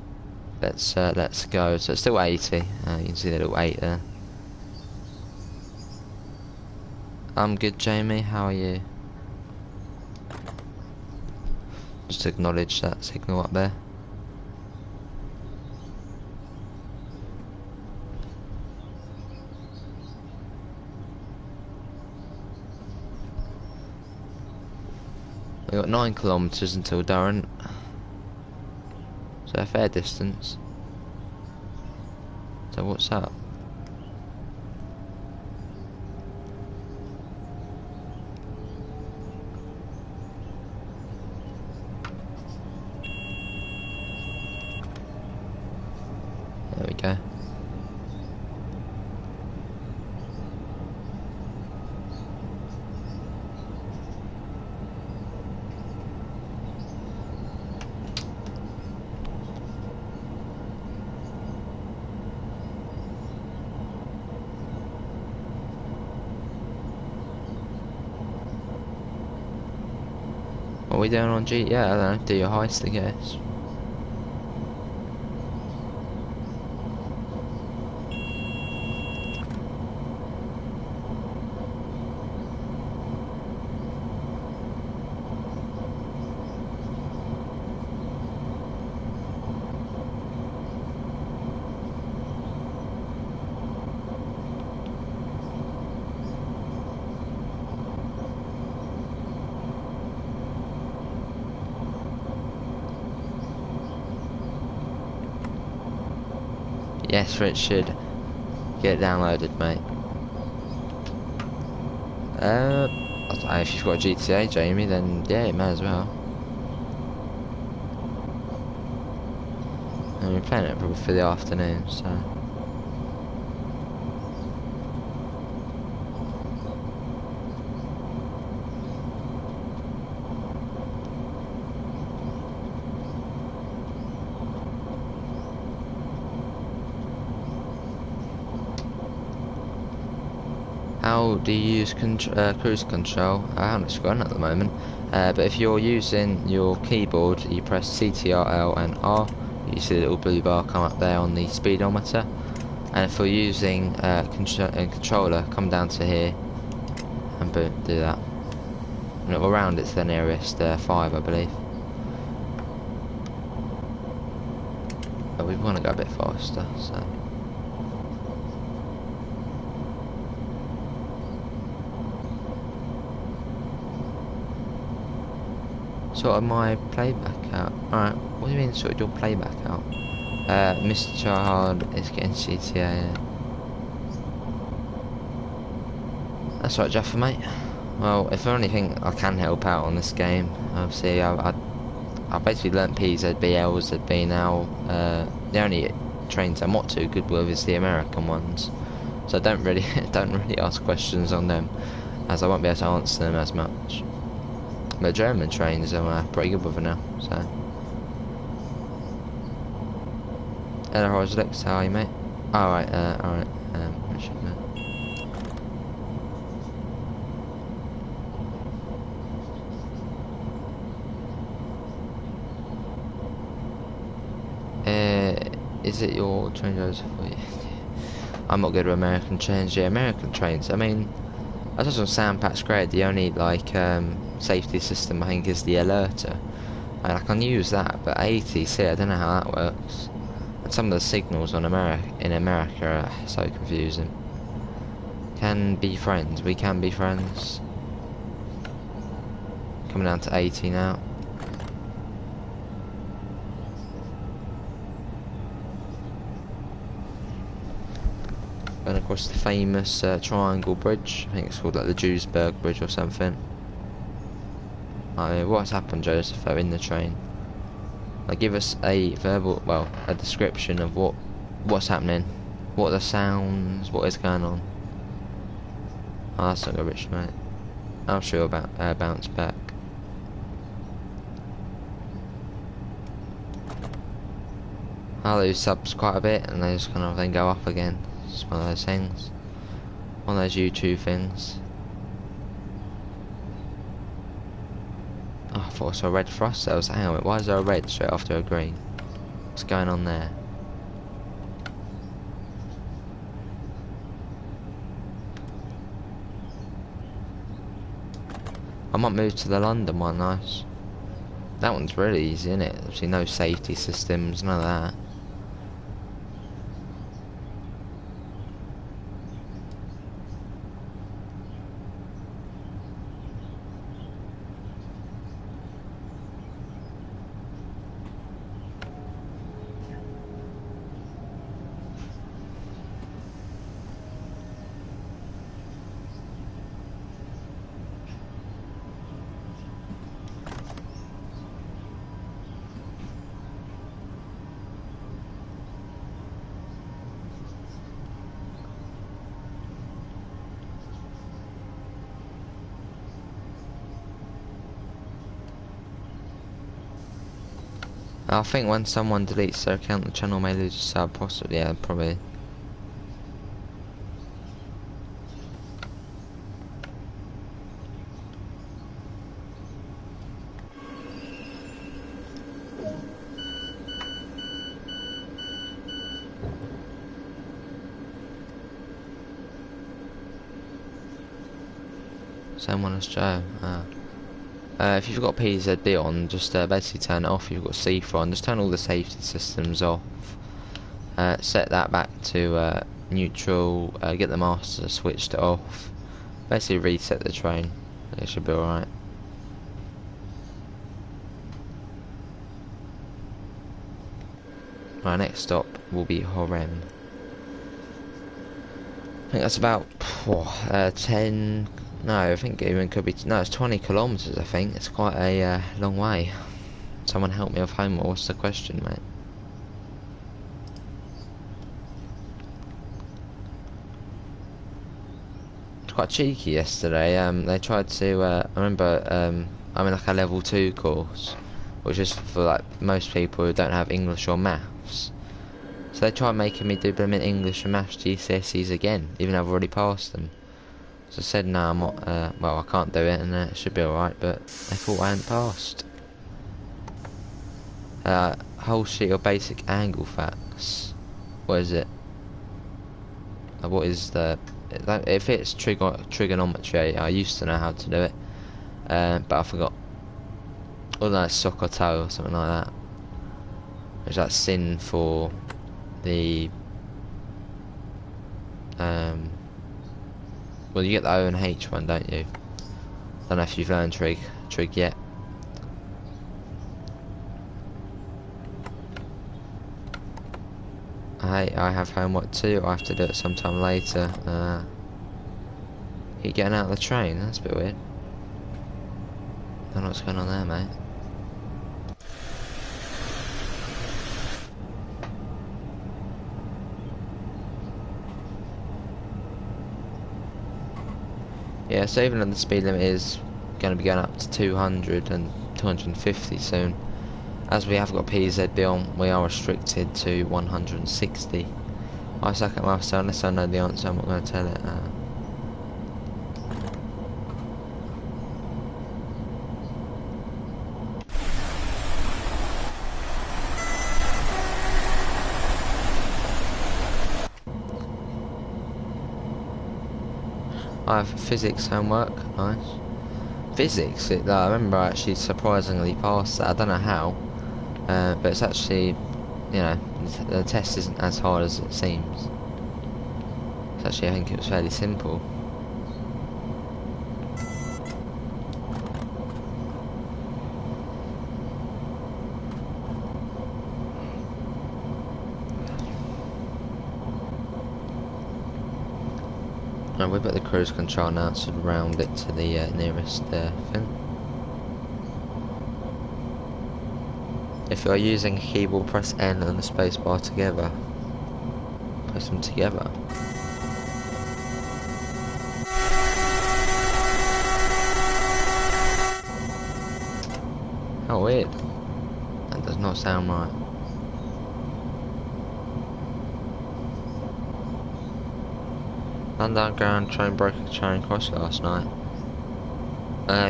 let's go. So it's still 80, you can see the little 8 there. I'm good, Jamie, how are you? Just acknowledge that signal up there. We've got 9 kilometres until Durham. So a fair distance. So what's up? There we go. What are we doing on G? Yeah, I don't know, do your heist, I guess. Yes, Richard. Get it downloaded, mate. I don't know, if you've got a GTA, Jamie, then yeah, you may as well. And we're playing it probably for the afternoon, so. How do you use cruise control? I haven't actually got it at the moment, but if you're using your keyboard, you press CTRL and R, you see the little blue bar come up there on the speedometer, and if you're using a controller, come down to here, and boom, do that. And it will round it to the nearest 5, I believe. But we want to go a bit faster, so. Sorted my playback out. Alright, what do you mean sorted your playback out? Mr. Child is getting GTA. That's right, Jaffa, mate. Well, if there's anything I can help out on this game, obviously I basically learnt PZB, LZB now. The only trains I'm not too good with is the American ones, so I don't really ask questions on them, as I won't be able to answer them as much. The German trains I'm pretty good with it now, so. Hello, Roslex, how are you, mate? Alright, alright, is it your train goes for you? I'm not good with American trains. Yeah, American trains, I mean, I was on Sandpatch Grade, the only like safety system I think is the alerter, and I can use that, but ATC I don't know how that works, and some of the signals on in America are so confusing. Can be friends, we can be friends. Coming down to 80 now. Going across the famous Triangle Bridge, I think it's called like the Duisburg Bridge or something. I mean, what's happened, Joseph, though, in the train? Like, give us a verbal, well, a description of what's happening, what are the sounds, what is going on. Oh, that's not good, rich, mate. I'm sure about bounce back. I lose subs quite a bit, and they just kind of then go up again. It's one of those things, one of those YouTube things. Oh, I thought I saw a red frost cells. Hang on, why is there a red straight after a green? What's going on there? I might move to the London one, nice. That one's really easy, isn't it? Obviously no safety systems, none of that. I think when someone deletes their account, the channel may lose a sub, possibly, yeah, probably. Same one as Joe. If you've got PZD on, just basically turn it off. If you've got C4 on, just turn all the safety systems off. Set that back to neutral. Get the master switched off. Basically reset the train. It should be alright. Right, next stop will be Horem. I think that's about 10. No, I think it even could be. No, it's 20 kilometres. I think it's quite a long way. Someone help me with homework. What's the question, mate? It's quite cheeky yesterday. They tried to. I remember. I'm in like a level 2 course, which is for like most people who don't have English or maths. So they tried making me do them in English and maths GCSEs again, even though I've already passed them. So I said, no, I'm not, well, I can't do it, and it should be alright, but they thought I hadn't passed. Whole sheet of basic angle facts. What is it? What is the... If it's trigonometry, I used to know how to do it, but I forgot. Or like Sokoto or something like that. There's that sin for the... well, you get the O and H one, don't you? Don't know if you've learned trig yet. I have homework too. I have to do it sometime later. Keep getting out of the train. That's a bit weird. I don't know what's going on there, mate. Yeah, so even though the speed limit is going to be going up to 200 and 250 soon, as we have got PZB on, we are restricted to 160. I suck at maths, so unless I know the answer, I'm not going to tell it. I have physics homework, nice. Physics, I remember I actually surprisingly passed that. I don't know how, but it's actually, you know, the test isn't as hard as it seems. It's actually, I think it was fairly simple. Right, we've got the cruise control now to round it to the nearest thing. If you're using a keyboard, press N and the spacebar together. Press them together. How weird. That does not sound right. London Underground train broke a charing cross last night.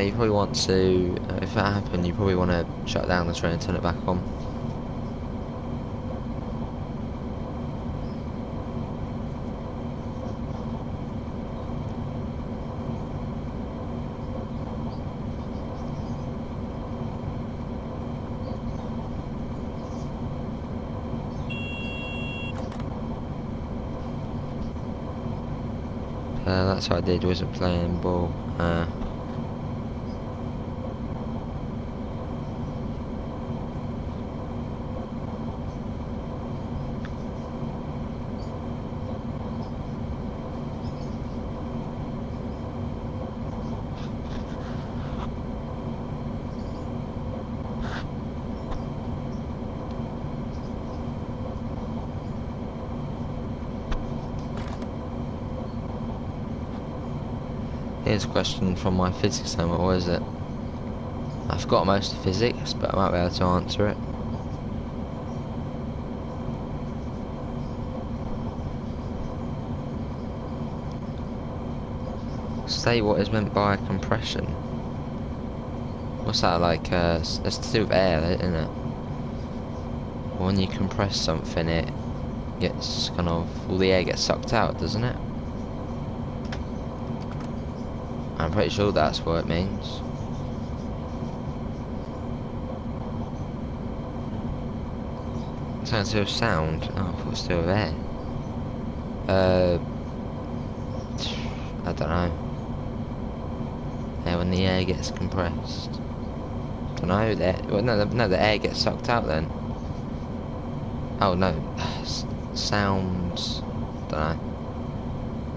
You probably want to, if that happened, you probably want to shut down the train and turn it back on. That's what I did, wasn't playing ball. Here's a question from my physics homework. What is it? I forgot most of physics, but I might be able to answer it. say what is meant by compression. What's that like? It's to do with air, isn't it? When you compress something, it gets kind of all the air gets sucked out, doesn't it? I'm pretty sure that's what it means. Sounds to do with sound. Oh, I thought it's to do with air. I don't know. Yeah, when the air gets compressed. I don't know. Well, no, the air gets sucked out then. Oh no, sounds. Don't know.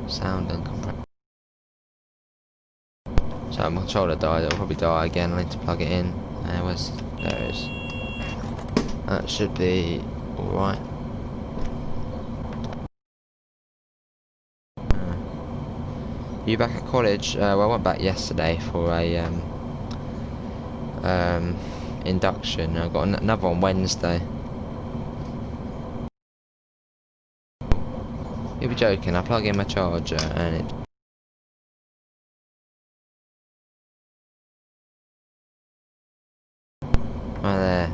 Sound and compression. So my controller died. It'll probably die again. I need to plug it in. There it is. That should be all right. You back at college? Well, I went back yesterday for a induction. I got another on Wednesday. You'll be joking. I plug in my charger and it. Right there.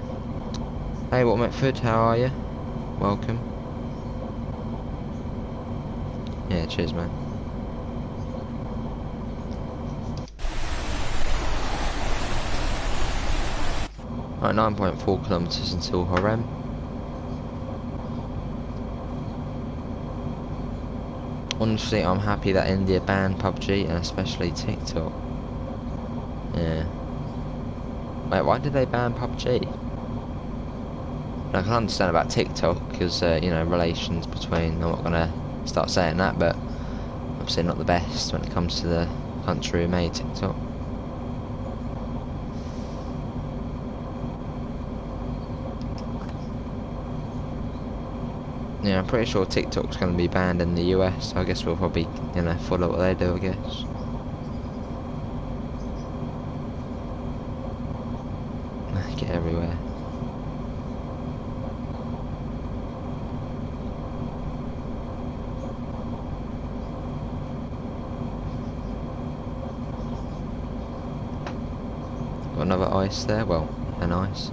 Hey, what Metford? How are you? Welcome. Yeah, cheers, man. Right, 9.4 kilometers until Horem. Honestly, I'm happy that India banned PUBG and especially TikTok. Yeah. Wait, why did they ban PUBG? I can understand about TikTok because, you know, relations between. I'm not gonna start saying that, but obviously not the best when it comes to the country who made TikTok. Yeah, I'm pretty sure TikTok's going to be banned in the US, so I guess we'll probably, you know, follow what they do, I guess. Get everywhere. Got another ice there, well, an ice.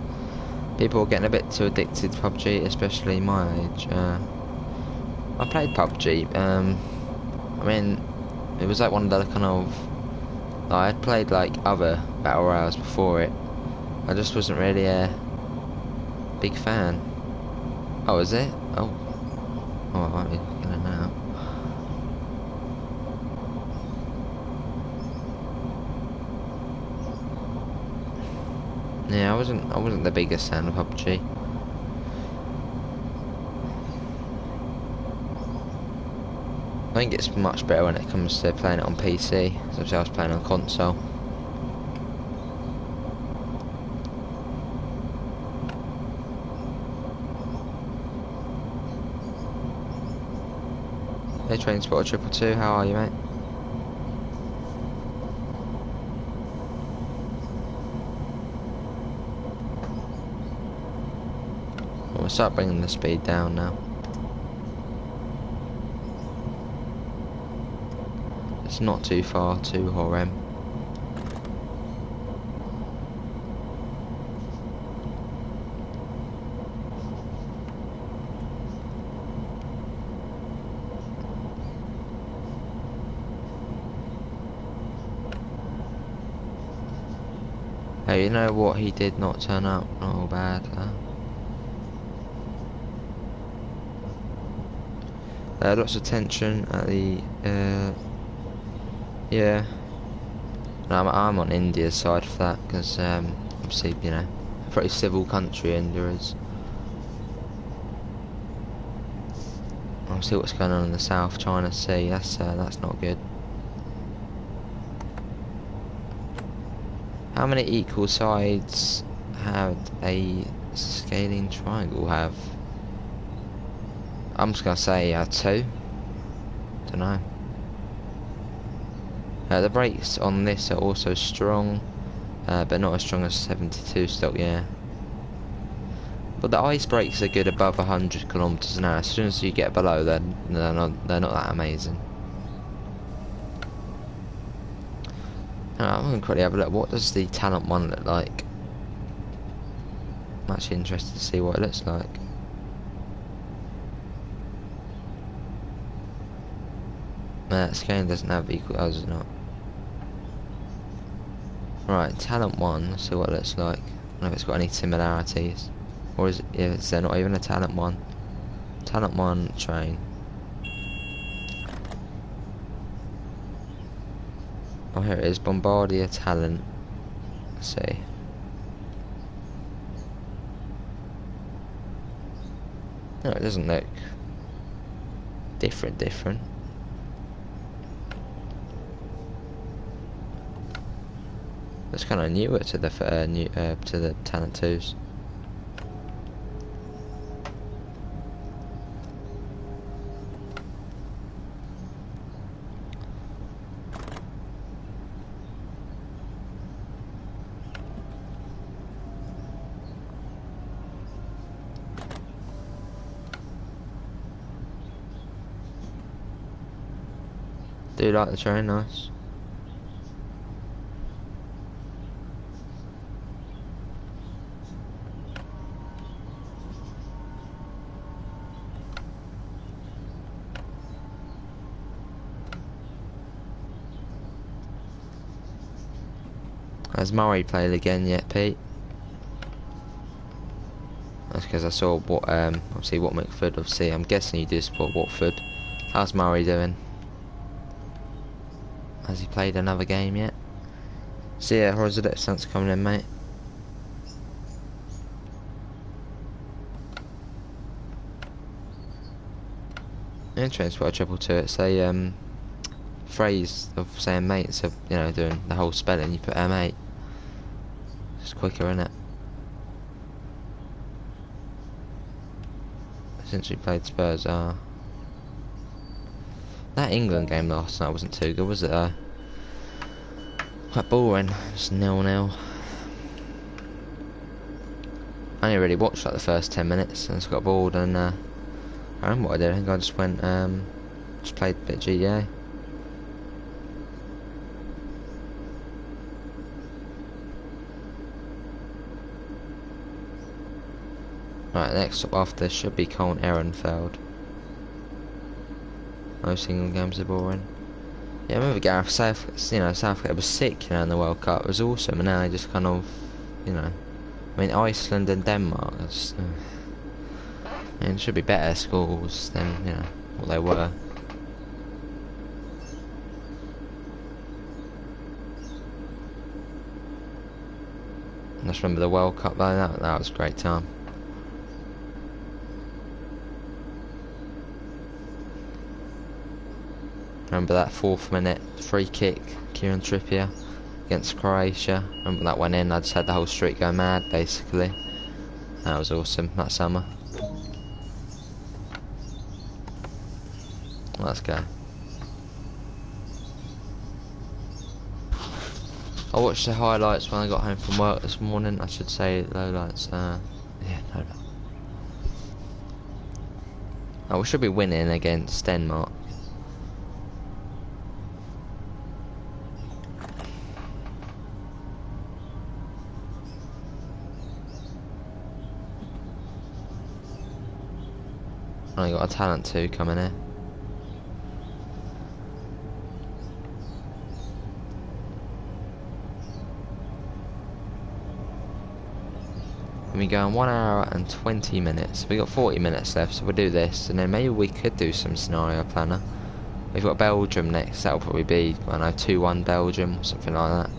People are getting a bit too addicted to PUBG, especially my age. I played PUBG. I mean, it was like one of the kind of. I had played like other battle royales before it. I just wasn't really a big fan. Oh, is it? Oh, I might be looking at it now. Yeah, I wasn't the biggest fan of PUBG. I think it's much better when it comes to playing it on PC. So obviously I was playing on console. Hey, Train Spotter 222, how are you, mate? We'll start bringing the speed down now. It's not too far to Horem. Hey, you know what? He did not turn up. Not all bad. Lots of tension at the. Yeah. No, I'm on India's side for that because obviously, you know, a pretty civil country India is. I'll see what's going on in the South China Sea. That's not good. How many equal sides had a scaling triangle have? I'm just gonna say 2. Don't know. The brakes on this are also strong, but not as strong as 72 stock. Yeah. But the ice brakes are good above 100 kilometers an hour. As soon as you get below, they're not that amazing. I'm going to quickly have a look. What does the talent one look like? I'm actually interested to see what it looks like. This game doesn't have equal, does it not? Right, talent one, let's see what it looks like. I don't know if it's got any similarities. Or is there not even a talent one? Talent one train. Oh, here it is, Bombardier Talent. Let's see. No, it doesn't look different. It's kind of newer to the to the Talent 2s. Do you like the train? Nice. Has Murray played again yet, Pete? That's because I saw what obviously what Watford. Obviously, I'm guessing you do support Watford. How's Murray doing? Has he played another game yet? See ya, Horizonte, thanks for coming in, mate. Interesting for a 222. It's a phrase of saying mates of, you know, doing the whole spelling. You put M8. It's quicker, isn't it? Since we played Spurs, that England game last night wasn't too good, was it? Quite boring. Just 0-0. I only really watched like the first 10 minutes and just got bored, and I remember what I did. I think I just went just played a bit of GTA. Right, next up after should be Köln Ehrenfeld. Most England games are boring. Yeah, I remember Gareth Southgate was sick, in the World Cup. It was awesome, and now he just kind of, I mean, Iceland and Denmark. That's, I mean, it should be better scores than what they were. I just remember the World Cup though. That was a great time. Remember that 4th minute free kick, Kieran Trippier against Croatia. Remember that went in. I just had the whole street go mad, basically. That was awesome that summer. Let's go. I watched the highlights when I got home from work this morning. I should say lowlights. Yeah, no. Oh, we should be winning against Denmark. I got a talent 2 coming in. And we go in 1 hour and 20 minutes. We got 40 minutes left, so we'll do this, and then maybe we could do some scenario planner. We've got Belgium next. That'll probably be, I don't know, 2-1 Belgium or something like that.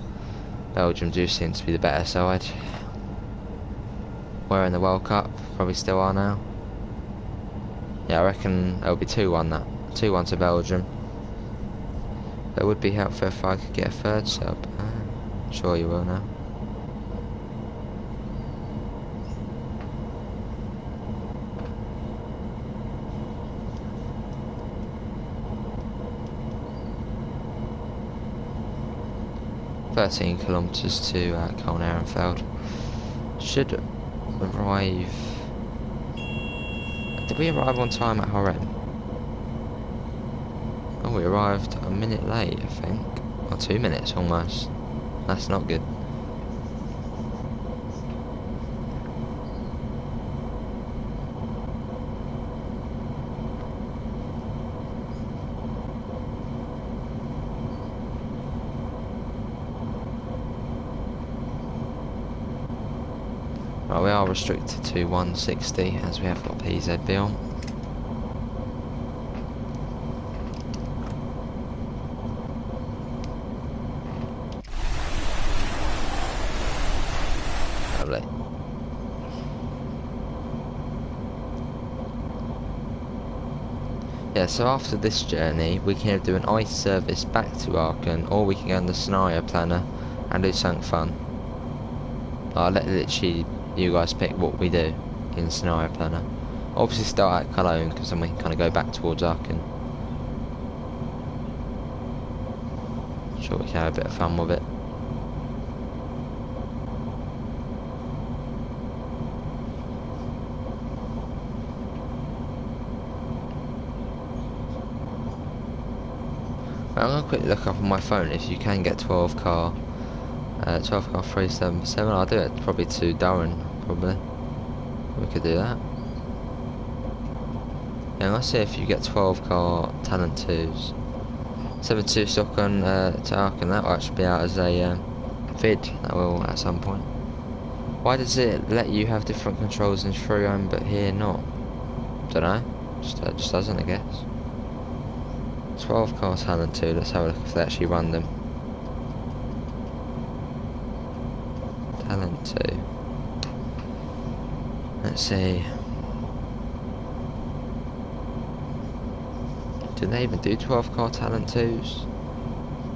Belgium do seem to be the better side. We're in the World Cup, probably still are now. Yeah, I reckon it'll be 2-1 that. 2-1 to Belgium. But it would be helpful if I could get a 3rd sub. I'm sure you will now. "13 kilometres to Köln Ehrenfeld. Should arrive." Did we arrive on time at Horem? Oh, we arrived a minute late, I think. Or 2 minutes almost. That's not good. Right, we are restricted to 160 as we have got PZB on. Lovely. Yeah, so after this journey we can either do an ice service back to Aachen, or we can go on the scenario planner and do something fun. I'll let literally you guys pick what we do in the scenario planner. Obviously start at Cologne, because then we can kind of go back towards Aachen. Sure, we can have a bit of fun with it. I'm going to quickly look up on my phone if you can get 12 car 377. I'll do it probably to Durham, probably. We could do that. Yeah, let's see if you get 12 car Talent 2s. 7.2 stock on to Aachen, that will actually be out as a vid, that will at some point. Why does it let you have different controls in SnowRunner but here not? Don't know, just doesn't, I guess. 12 car Talent 2, let's have a look if they actually run them. Talent 2. Let's see. Do they even do 12 car Talent 2s?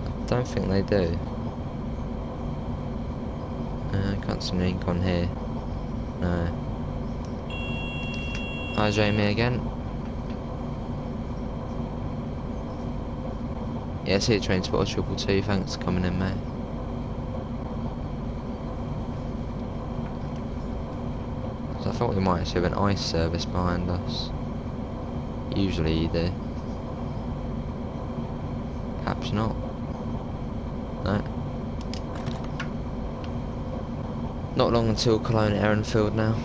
I don't think they do. Can't see any ink on here. No. Hi Jamie again. Yeah, see the train spot 222, thanks for coming in, mate. So I thought we might actually have an ice service behind us. Usually you do. Perhaps not. No. Not long until Cologne Ehrenfeld now.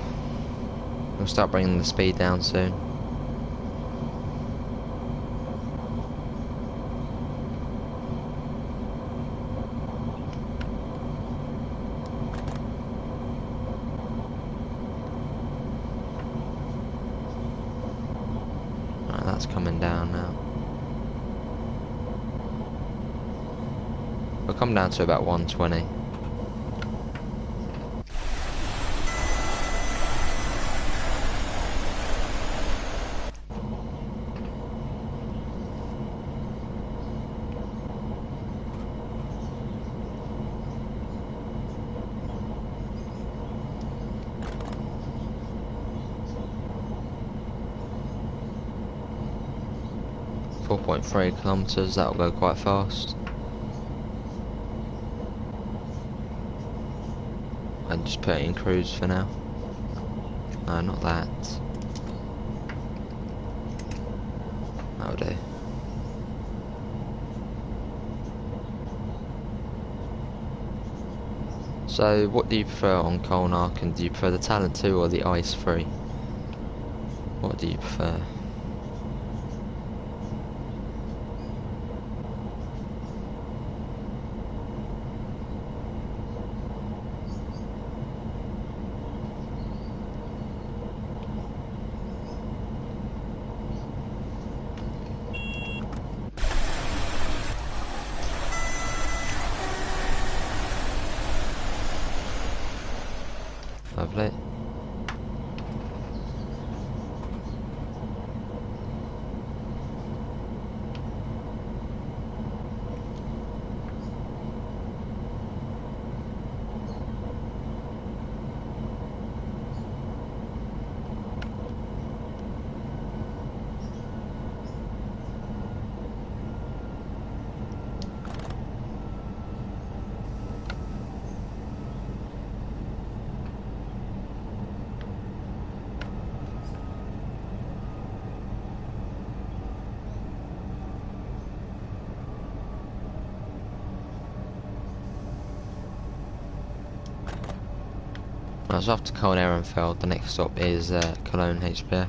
We'll start bringing the speed down soon. Right, that's coming down now. We'll come down to about 120. 4.3 kilometers, that'll go quite fast. And just put it in cruise for now. No, not that. That'll do. So, what do you prefer on Köln Aachen? Do you prefer the Talent 2 or the Ice 3? What do you prefer? Lovely. So after Köln Ehrenfeld, the next stop is Cologne HBF.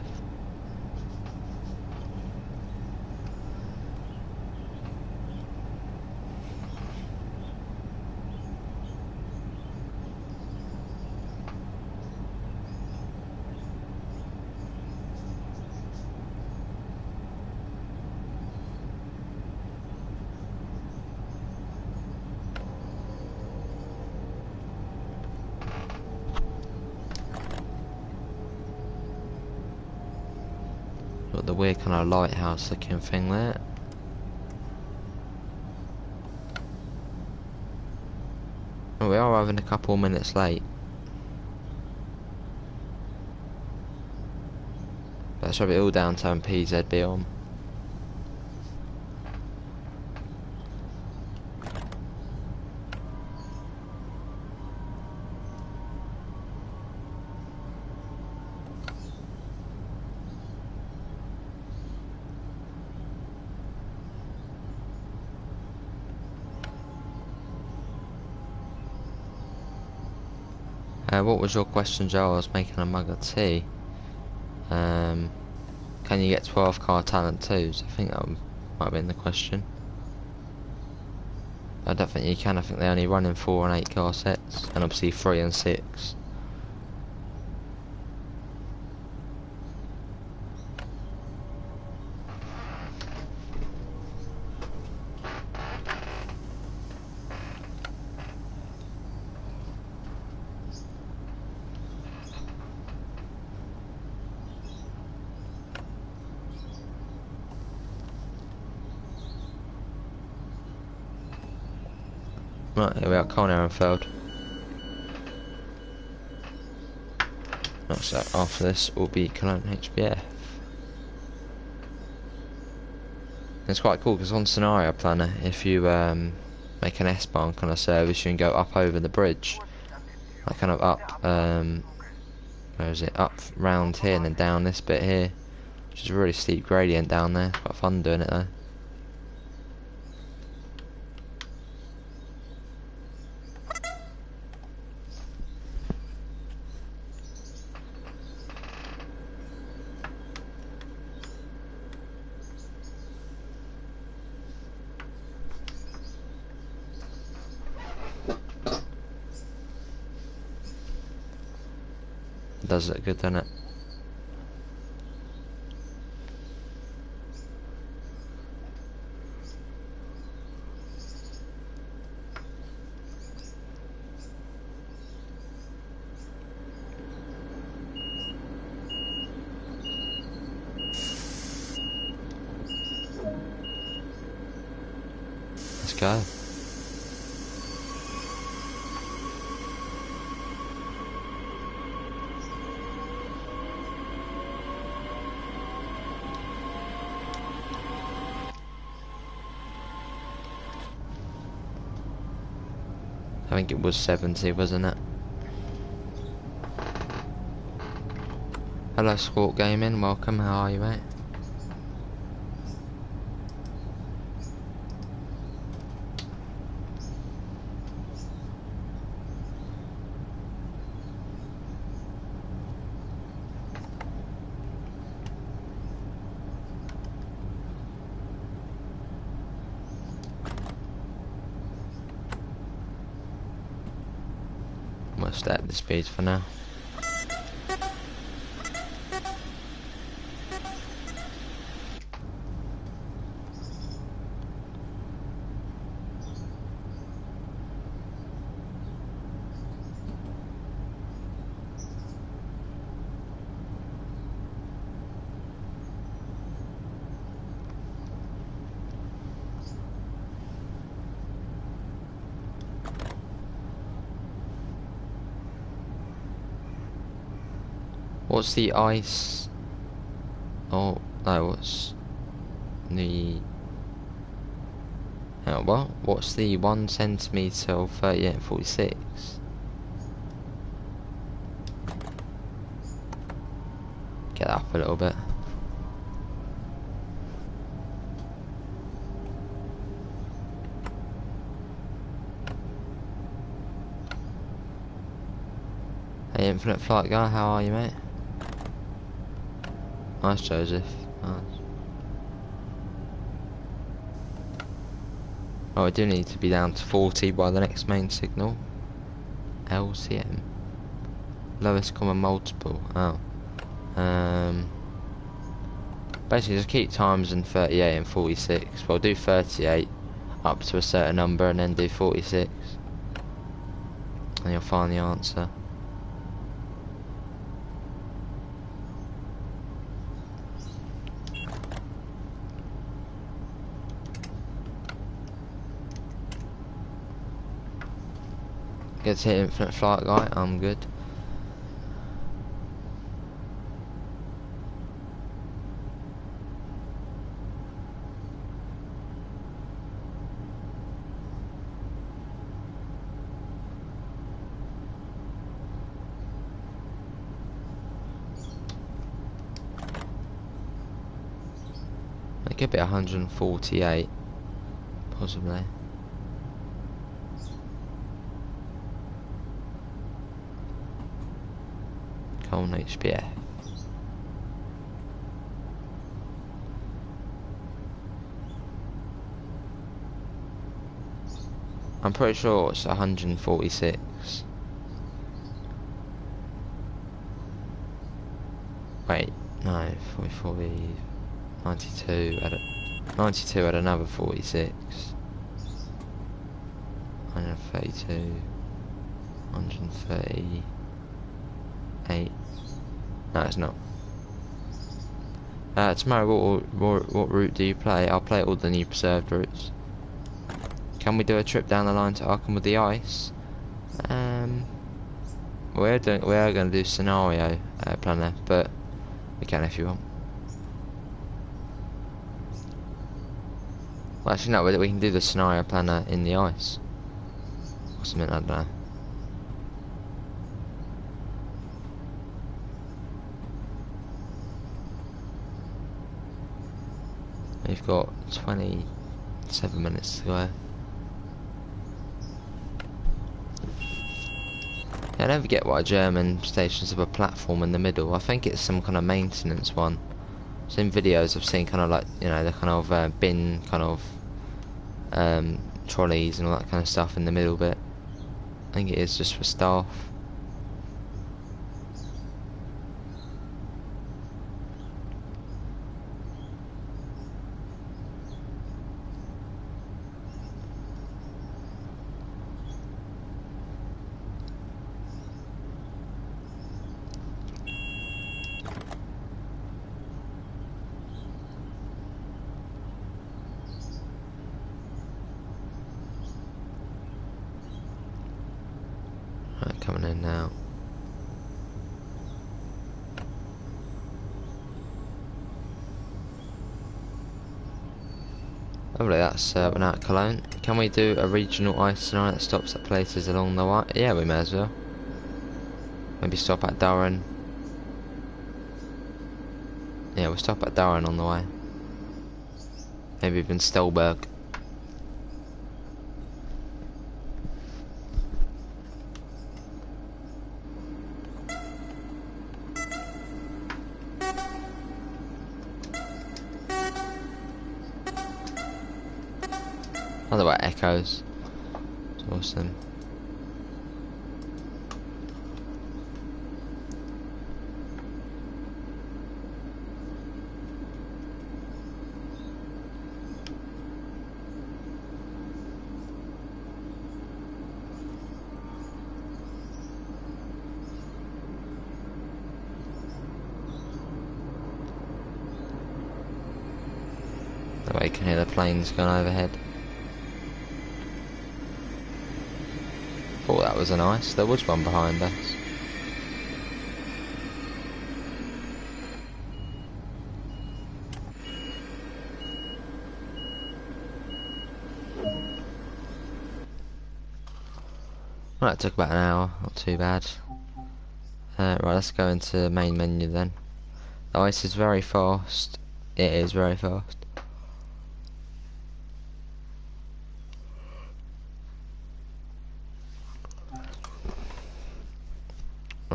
Got the weird kind of lighthouse looking thing there. Oh, we are having a couple minutes late. But that's probably all down to PZB on. What was your question, Joe? I was making a mug of tea. Can you get 12 car talent twos? I think that might have been the question. I don't think you can. I think they only run in 4 and 8 car sets, and obviously 3 and 6. Right, here we are, Köln Ehrenfeld. So after this will be Cologne HBF. It's quite cool because on Scenario Planner, if you make an S-Bahn kind of service, you can go up over the bridge, like kind of up, where is it? Up round here and then down this bit here, which is a really steep gradient down there. It's quite fun doing it though. It does look good, doesn't it? Let's go. I think it was 70, wasn't it? Hello Sport Gaming, welcome, how are you, mate? We'll stay at the speed for now. What's the ice? Oh, no, what's the... Oh, what? What's the 1 centimetre of 38 and 46? Get that up a little bit. Infinite Flight guy, how are you, mate? Nice, Joseph. Nice. Oh, we do need to be down to 40 by the next main signal. LCM. Lowest common multiple. Oh. Basically just keep times in 38 and 46. Well, do 38 up to a certain number and then do 46. And you'll find the answer. Get to hit Infinite Flight guy, I'm good. It could be 148, possibly. Köln HPF. I'm pretty sure it's 146. Wait, no, 44, 92 at another 46. 132, 138. No, it's not. Tomorrow, what route do you play? I'll play all the new preserved routes. Can we do a trip down the line to Arkham with the ice? We are going to do scenario planner, but we can if you want. Well, actually no, we can do the scenario planner in the ice. Or something, I don't know. We've got 27 minutes to go. Yeah, I never get why German stations have a platform in the middle. I think it's some kind of maintenance one. So in videos I've seen kind of like, you know, the kind of bin kind of trolleys and all that kind of stuff in the middle bit. I think it is just for staff. Right, coming in now. Lovely, that's we're now at Cologne. Can we do a regional ice scenario that stops at places along the way? Yeah, we may as well. Maybe stop at Durham. Yeah, we'll stop at Durham on the way. Maybe even Stolberg. I love about echoes. It's awesome. That way you can hear the planes going overhead. Thought that was a nice. There was one behind us. Well, that took about an hour. Not too bad. Right, let's go into the main menu then. The ice is very fast. It is very fast.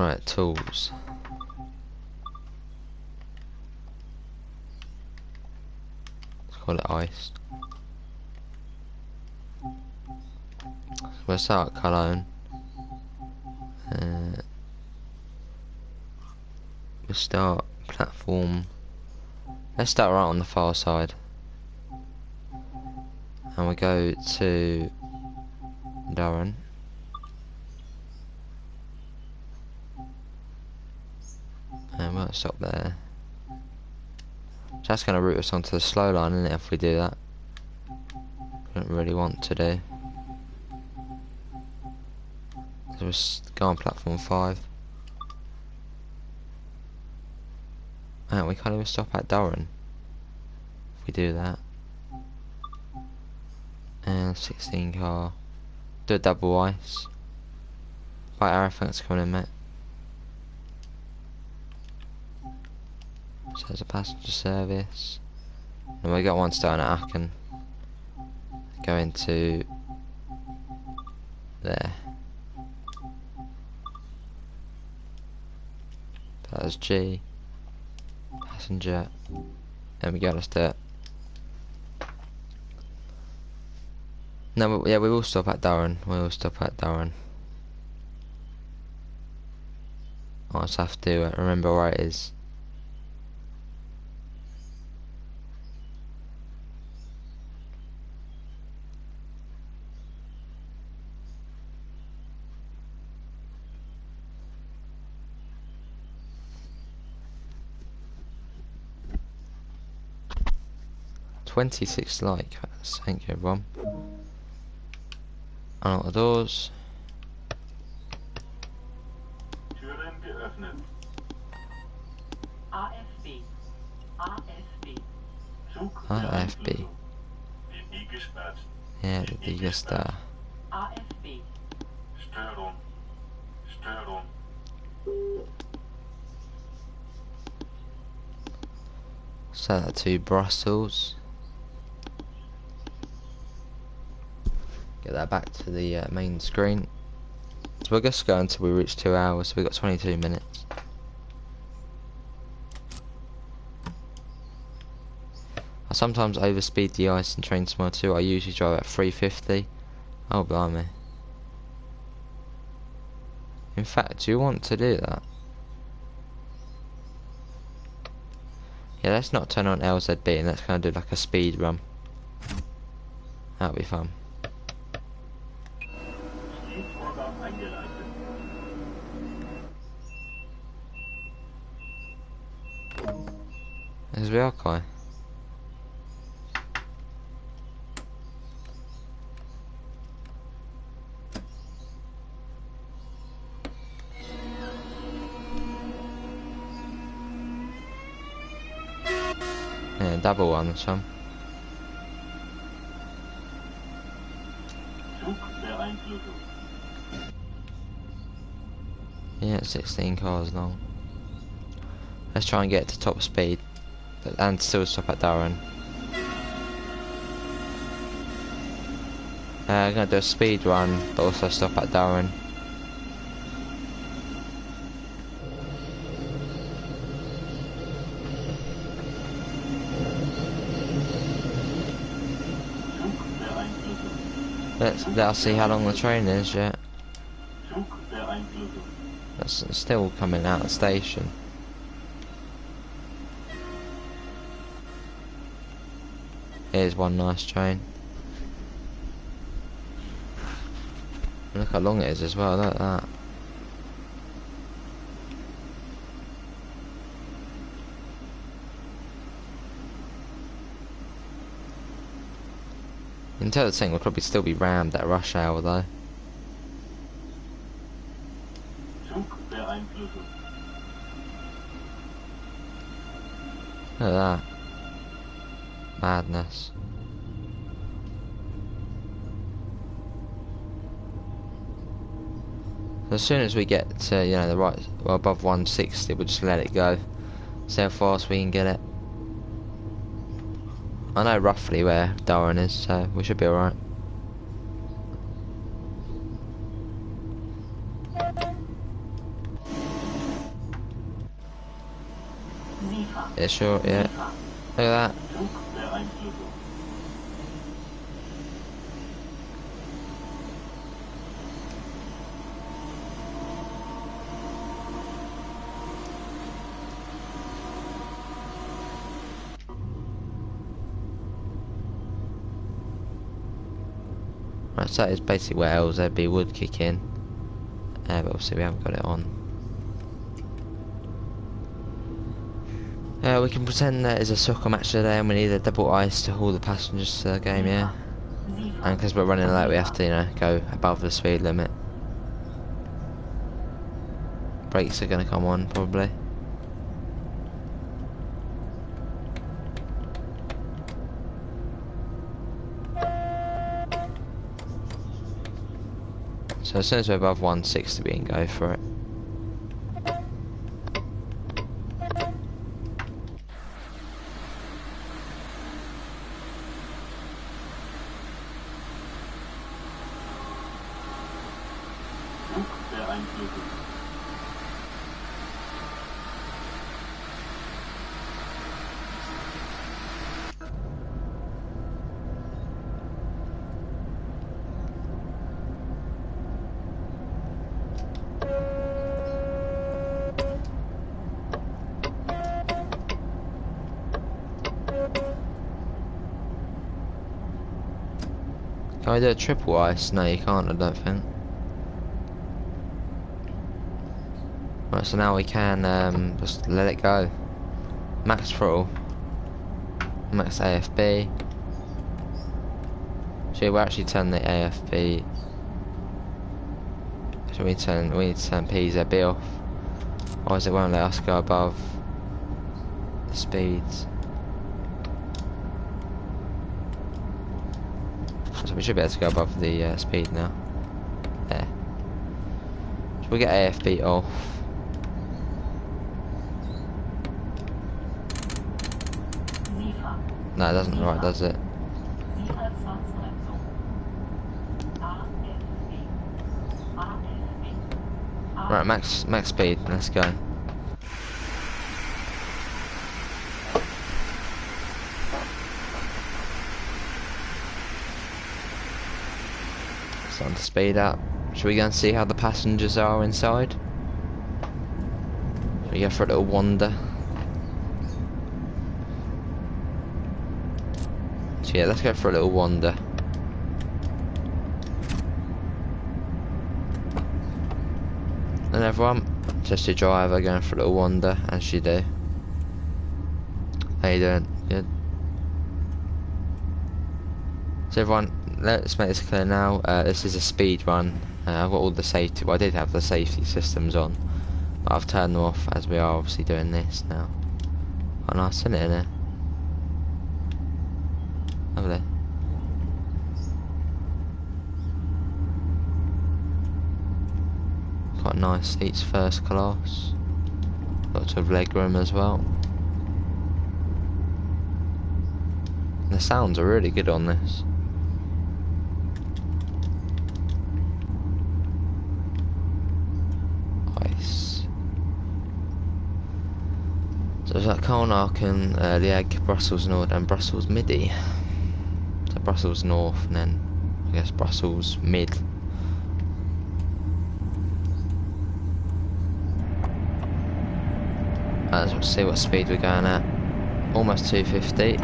Right, tools. Let's call it ice. We'll start at Cologne. We'll start platform. Let's start right on the far side. And we go to Durham. And we'll stop there. So that's going to route us onto the slow line, isn't it, if we do that? We don't really want to do. So we'll go on platform 5. And we can't even stop at Durham if we do that. And 16 car. Do a double ice. Right, everything's coming in, mate. So there's a passenger service. And we got one starting at Aachen. Going to there. That's G. Passenger. There we go, let's do it. No, yeah, we will stop at Durham. We will stop at Durham. I just have to remember where it is. $26 like. Thank you, everyone. Unlock the doors. Türen geöffnet. AFB. AFB. Zug AFB. Die gesperrt. Yeah, the gesperrt. AFB. Störung. Störung. Set that to Brussels. Get that back to the main screen. So we're just going until we reach 2 hours, so we've got 22 minutes. I sometimes overspeed the ice in Train Sim 2. I usually drive at 350. Oh blimey. In fact, do you want to do that? Yeah, let's not turn on LZB and let's kind of do like a speed run. That'll be fun. There's the archive. Yeah, double one, some. Yeah, 16 cars long. Let's try and get to top speed and still stop at Durham. I'm gonna do a speed run, but also stop at Durham. Let's see how long the train is yet. That's still coming out of the station. Here's one nice train. Look how long it is as well, look at that. You can tell the thing will probably still be rammed at rush hour though. Look at that. Madness. As soon as we get to, you know, the right, well, above 160, we'll just let it go. See how fast we can get it. I know roughly where Durham is, so we should be alright. Yeah, sure, yeah. Look at that. Zugbeeinflussung. Right, so that is basically where LZB would kick in. But obviously we haven't got it on. We can pretend that it's a soccer match today and we need a double ice to haul the passengers to the game, yeah? And because we're running late we have to, you know, go above the speed limit. Brakes are going to come on, probably. So as soon as we're above 160 we can go for it. Zugbeeinflussung. Can we do a triple ice? No, you can't, I don't think. Right, so now we can just let it go. Max throttle. Max AFB. Should we actually turn the AFB? Should we need to turn PZB off? Otherwise it won't let us go above the speeds. So we should be able to go above the speed now. There. Should we get AFB off? No, it doesn't right, does it? Right, max speed, let's go. Starting to speed up. Should we go and see how the passengers are inside? Should we go for a little wander? So yeah, let's go for a little wander. And everyone, just your driver going for a little wander, as you do. How you doing? Good. So everyone, let's make this clear now. This is a speed run. I've got all the safety, well I did have the safety systems on, but I've turned them off as we are obviously doing this now. Quite nice, isn't it, in here? Lovely. Quite nice seats, first class. Lots of leg room as well. The sounds are really good on this. Nice. So it's like Köln, Liège, Brussels North and Brussels Midi. So Brussels North and then I guess Brussels Mid. Let's see what speed we're going at. Almost 250.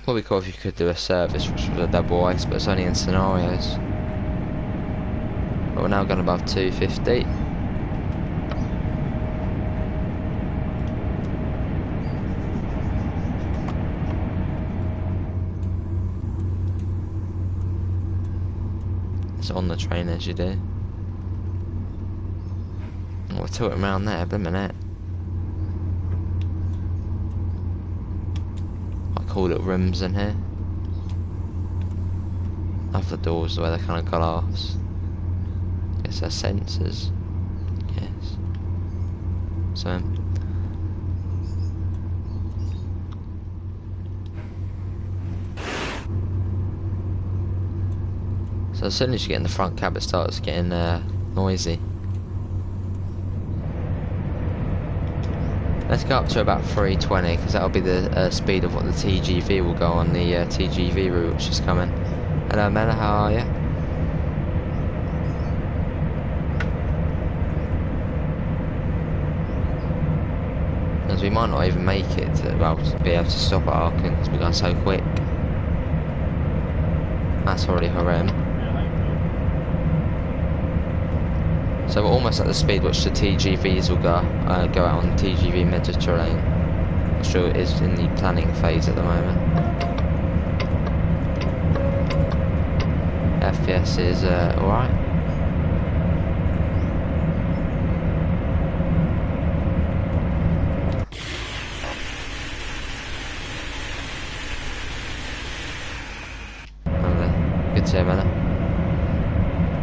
What we call if you could do a service, which was a double ice, but it's only in scenarios. But we're now going above 250. It's on the train as you do. We'll tilt it around there, but a minute. Cool little rooms in here. Love the doors where they're kind of glass. Guess they're sensors. Yes. So So as soon as you get in the front cab, it starts getting noisy. Let's go up to about 320, because that'll be the speed of what the TGV will go on the TGV route which is coming. Hello Mela, how are you? Because we might not even make it to, well, to be able to stop at Aachen because we're going so quick. That's already horrendous. So we're almost at the speed which the TGVs will go out on the TGV Mediterranean. I'm sure it is in the planning phase at the moment. FPS is alright. Good to hear, man.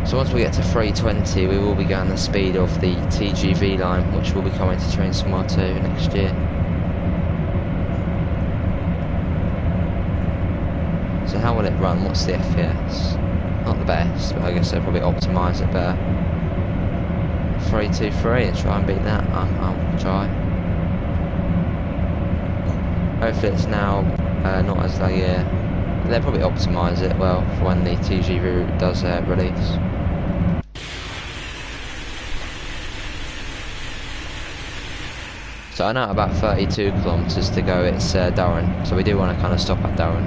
So once we get to 320, we will be going the speed of the TGV line, which will be coming to Train Smile 2 next year. So how will it run? What's the FPS? Not the best, but I guess they'll probably optimise it better. 323, and try and beat that. I'll try. Hopefully it's now not as like they'll probably optimise it well for when the TGV route does release. So I know about 32 kilometres to go, it's Durham, so we do want to kind of stop at Durham.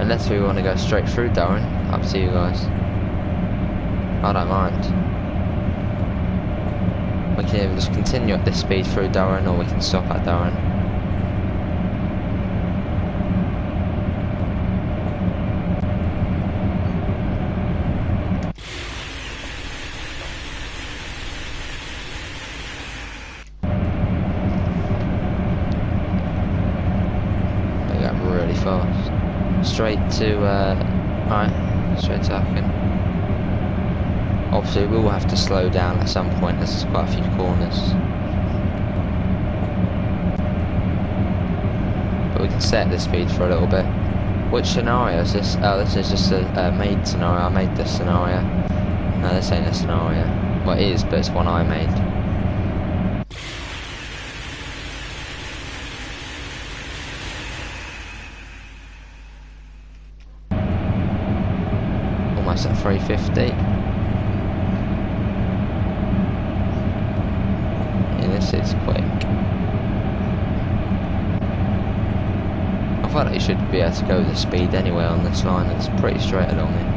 Unless we want to go straight through Durham, up to you guys. I don't mind. We can either just continue at this speed through Durham, or we can stop at Durham. Straight to, right, straight to Aachen. Obviously we will have to slow down at some point, there's quite a few corners. But we can set the speed for a little bit. Which scenario is this? Oh, this is just a made scenario, I made this scenario. No, this ain't a scenario. Well, it is, but it's one I made. Almost at 350. Yeah, this is quick. I thought that you should be able to go the speed anyway on this line, it's pretty straight along it.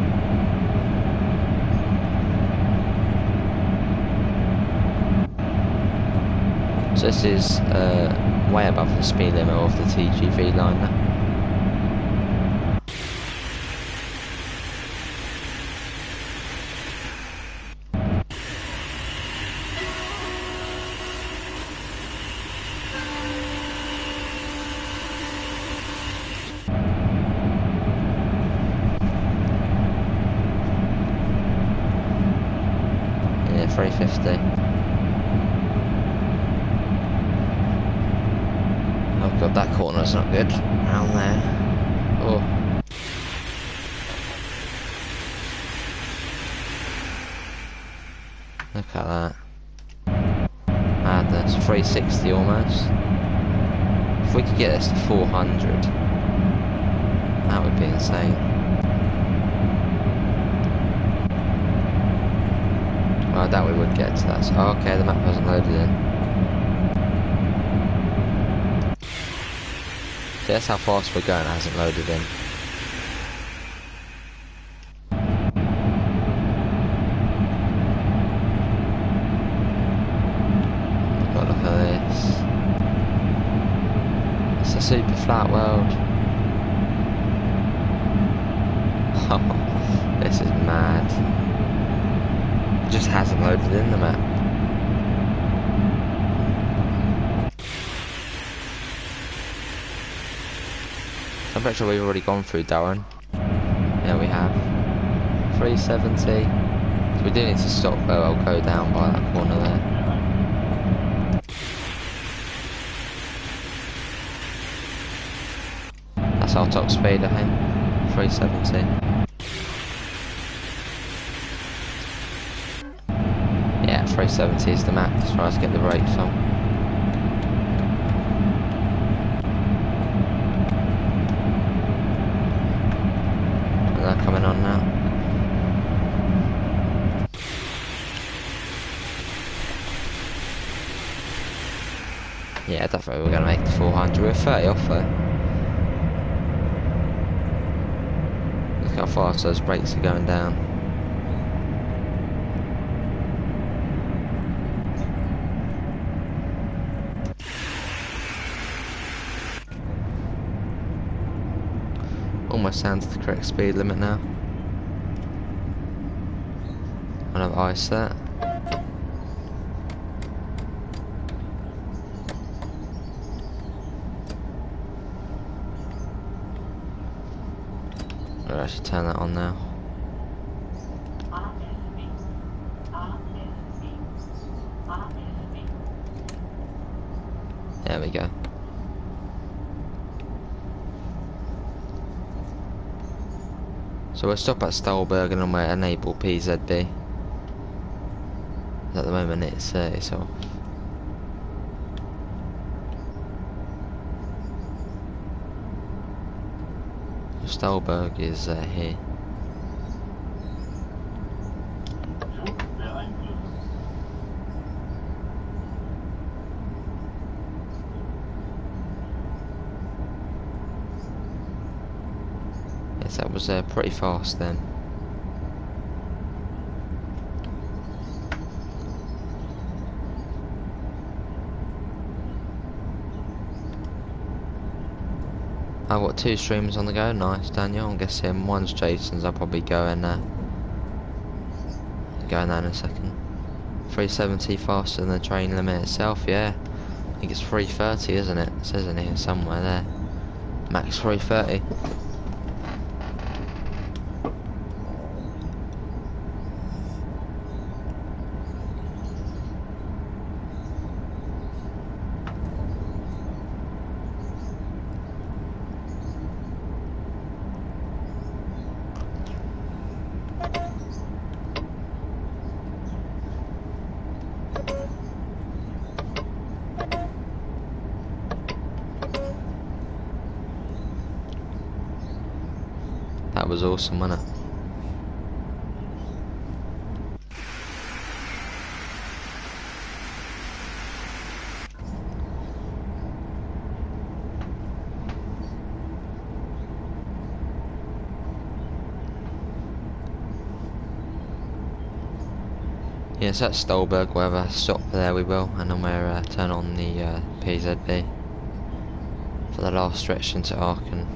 So this is way above the speed limit of the TGV line now. Yeah, 350. Oh god, that corner's not good. Around there. Oh. Look at that. And that's 360 almost. If we could get this to 400, that would be insane. I doubt we would get to that. So, oh, okay, the map hasn't loaded in. See, that's how fast we're going, it hasn't loaded in. God, look at this. It's a super flat world. Oh, this is mad. It just hasn't loaded in the map. I'm pretty sure we've already gone through Durham. Yeah, we have. 370. So we do need to stop though, I'll go down by that corner there. That's our top speed, I think. 370. Yeah, 370 is the max. Try to get the brakes on. They're coming on now. Yeah, definitely we're going to make the 400. We're 30 off though. Look how fast those brakes are going down. Almost down to the correct speed limit now. I have ice that. I'll actually turn that on now. There we go. So we'll stop at Stolbergen and we'll enable PZB. At the moment it's off. Stolberg is here. Yes, that was pretty fast then. I've got 2 streams on the go. Nice, Daniel. I'm guessing one's Jason's. I'll probably go in there in a second. 370 faster than the train limit itself. Yeah, I think it's 330, isn't it? It says in here somewhere there. Max 330. That was awesome, wasn't it? Yes, that's Stolberg. We'll have a stop there, we will, and then we'll turn on the PZB for the last stretch into Aachen.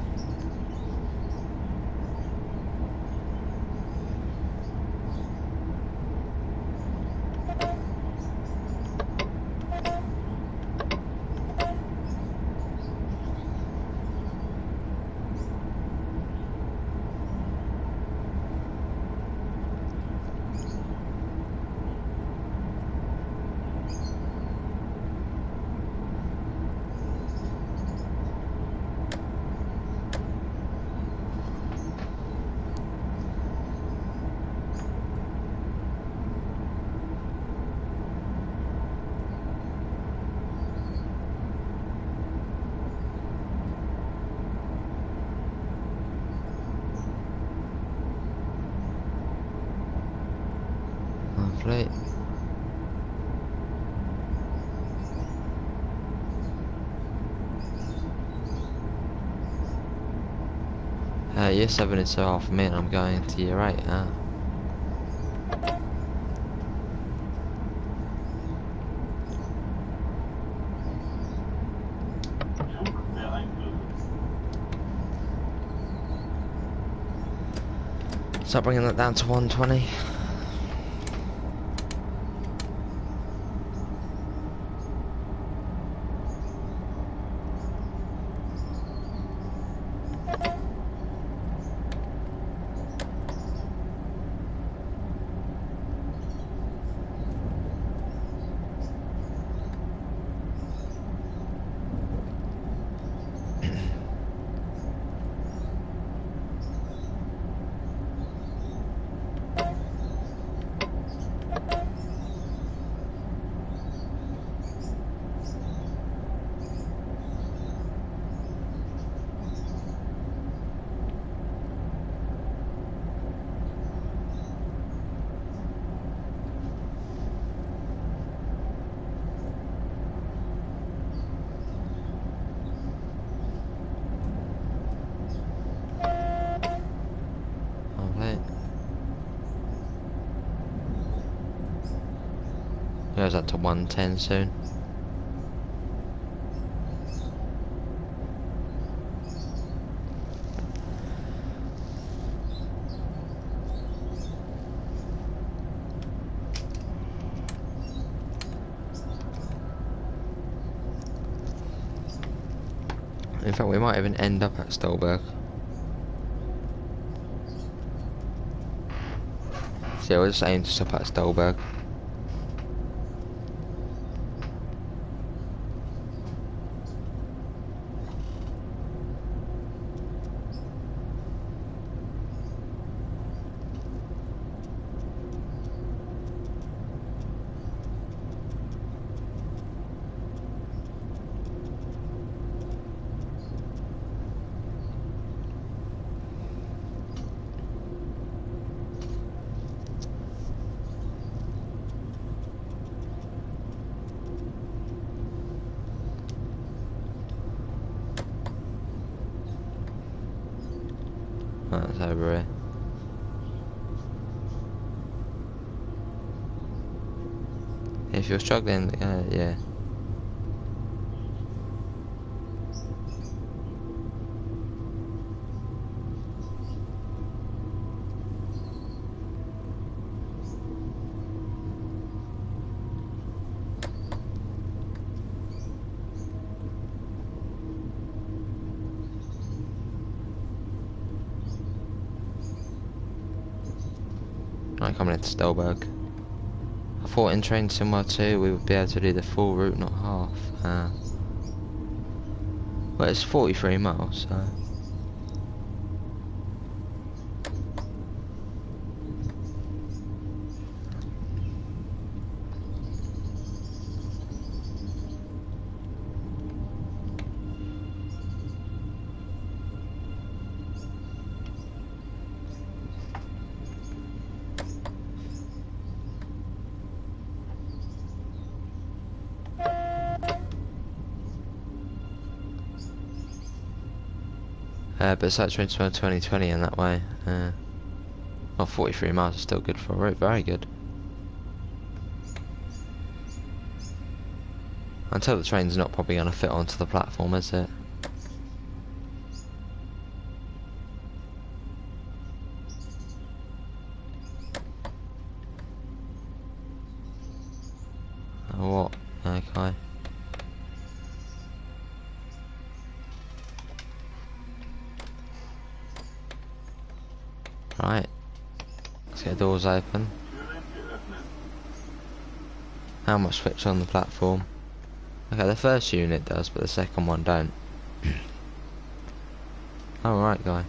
Lovely. Year 7 is half a minute, I'm going to year 8 now. Start bringing that down to 120. Goes up to 110 soon. In fact, we might even end up at Stolberg. So yeah, we'll just aim to stop at Stolberg. That's over here. If you're struggling, yeah. Right, coming into Stolberg. I thought in Train Sim 2 we would be able to do the full route, not half. But it's 43 miles, so... but it's like Train Sim 2020 in that way. Well, 43 miles is still good for a route, very good. Until the train's not probably going to fit onto the platform, is it? Oh, what? Okay. Right. Let's get the doors open. How much switch on the platform? Okay, the first unit does, but the second one don't. Oh, right, guy.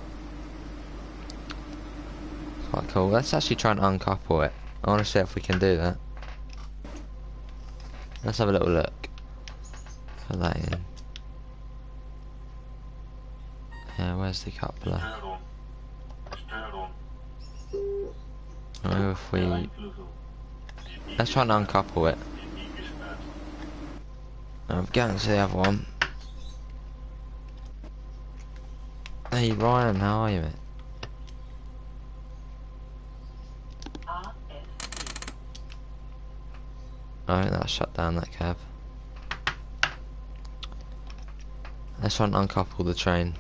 Quite cool. Let's actually try and uncouple it. I want to see if we can do that. Let's have a little look. Put that in. Yeah, where's the coupler? Oh, if we... Let's try and uncouple it. I'm going to the other one. Hey Ryan, how are you, mate? I think that shut down that cab. Let's try and uncouple the train.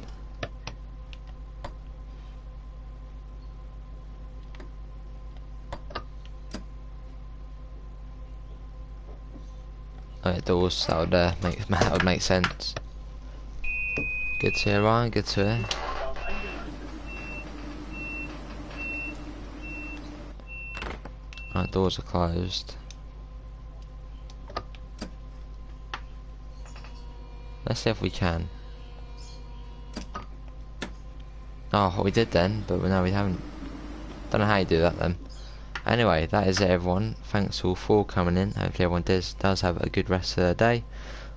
Oh, it doors, that would make sense. Good to hear, Ryan, good to hear. Right, doors are closed. Let's see if we can. Oh, we did then, but no, we haven't. Don't know how you do that then. Anyway, that is it, everyone. Thanks all for coming in. Hopefully everyone does have a good rest of their day.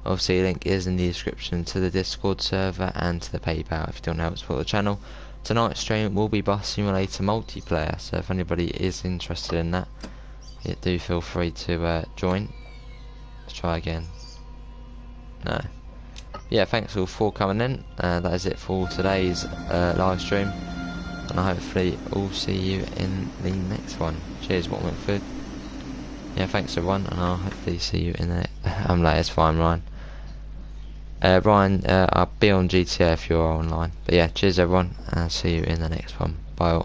Obviously, the link is in the description to the Discord server and to the PayPal if you don't know how to support the channel. Tonight's stream will be Bus Simulator multiplayer, so if anybody is interested in that, do feel free to join. Let's try again. No. Yeah, thanks all for coming in. That is it for today's live stream, and I hopefully all see you in the next one. Cheers, what went food. yeah, thanks everyone, and I'll hopefully see you in the I'm late, it's fine, Ryan. Ryan, I'll be on GTA if you're online. But yeah, cheers everyone, and I'll see you in the next one. Bye all.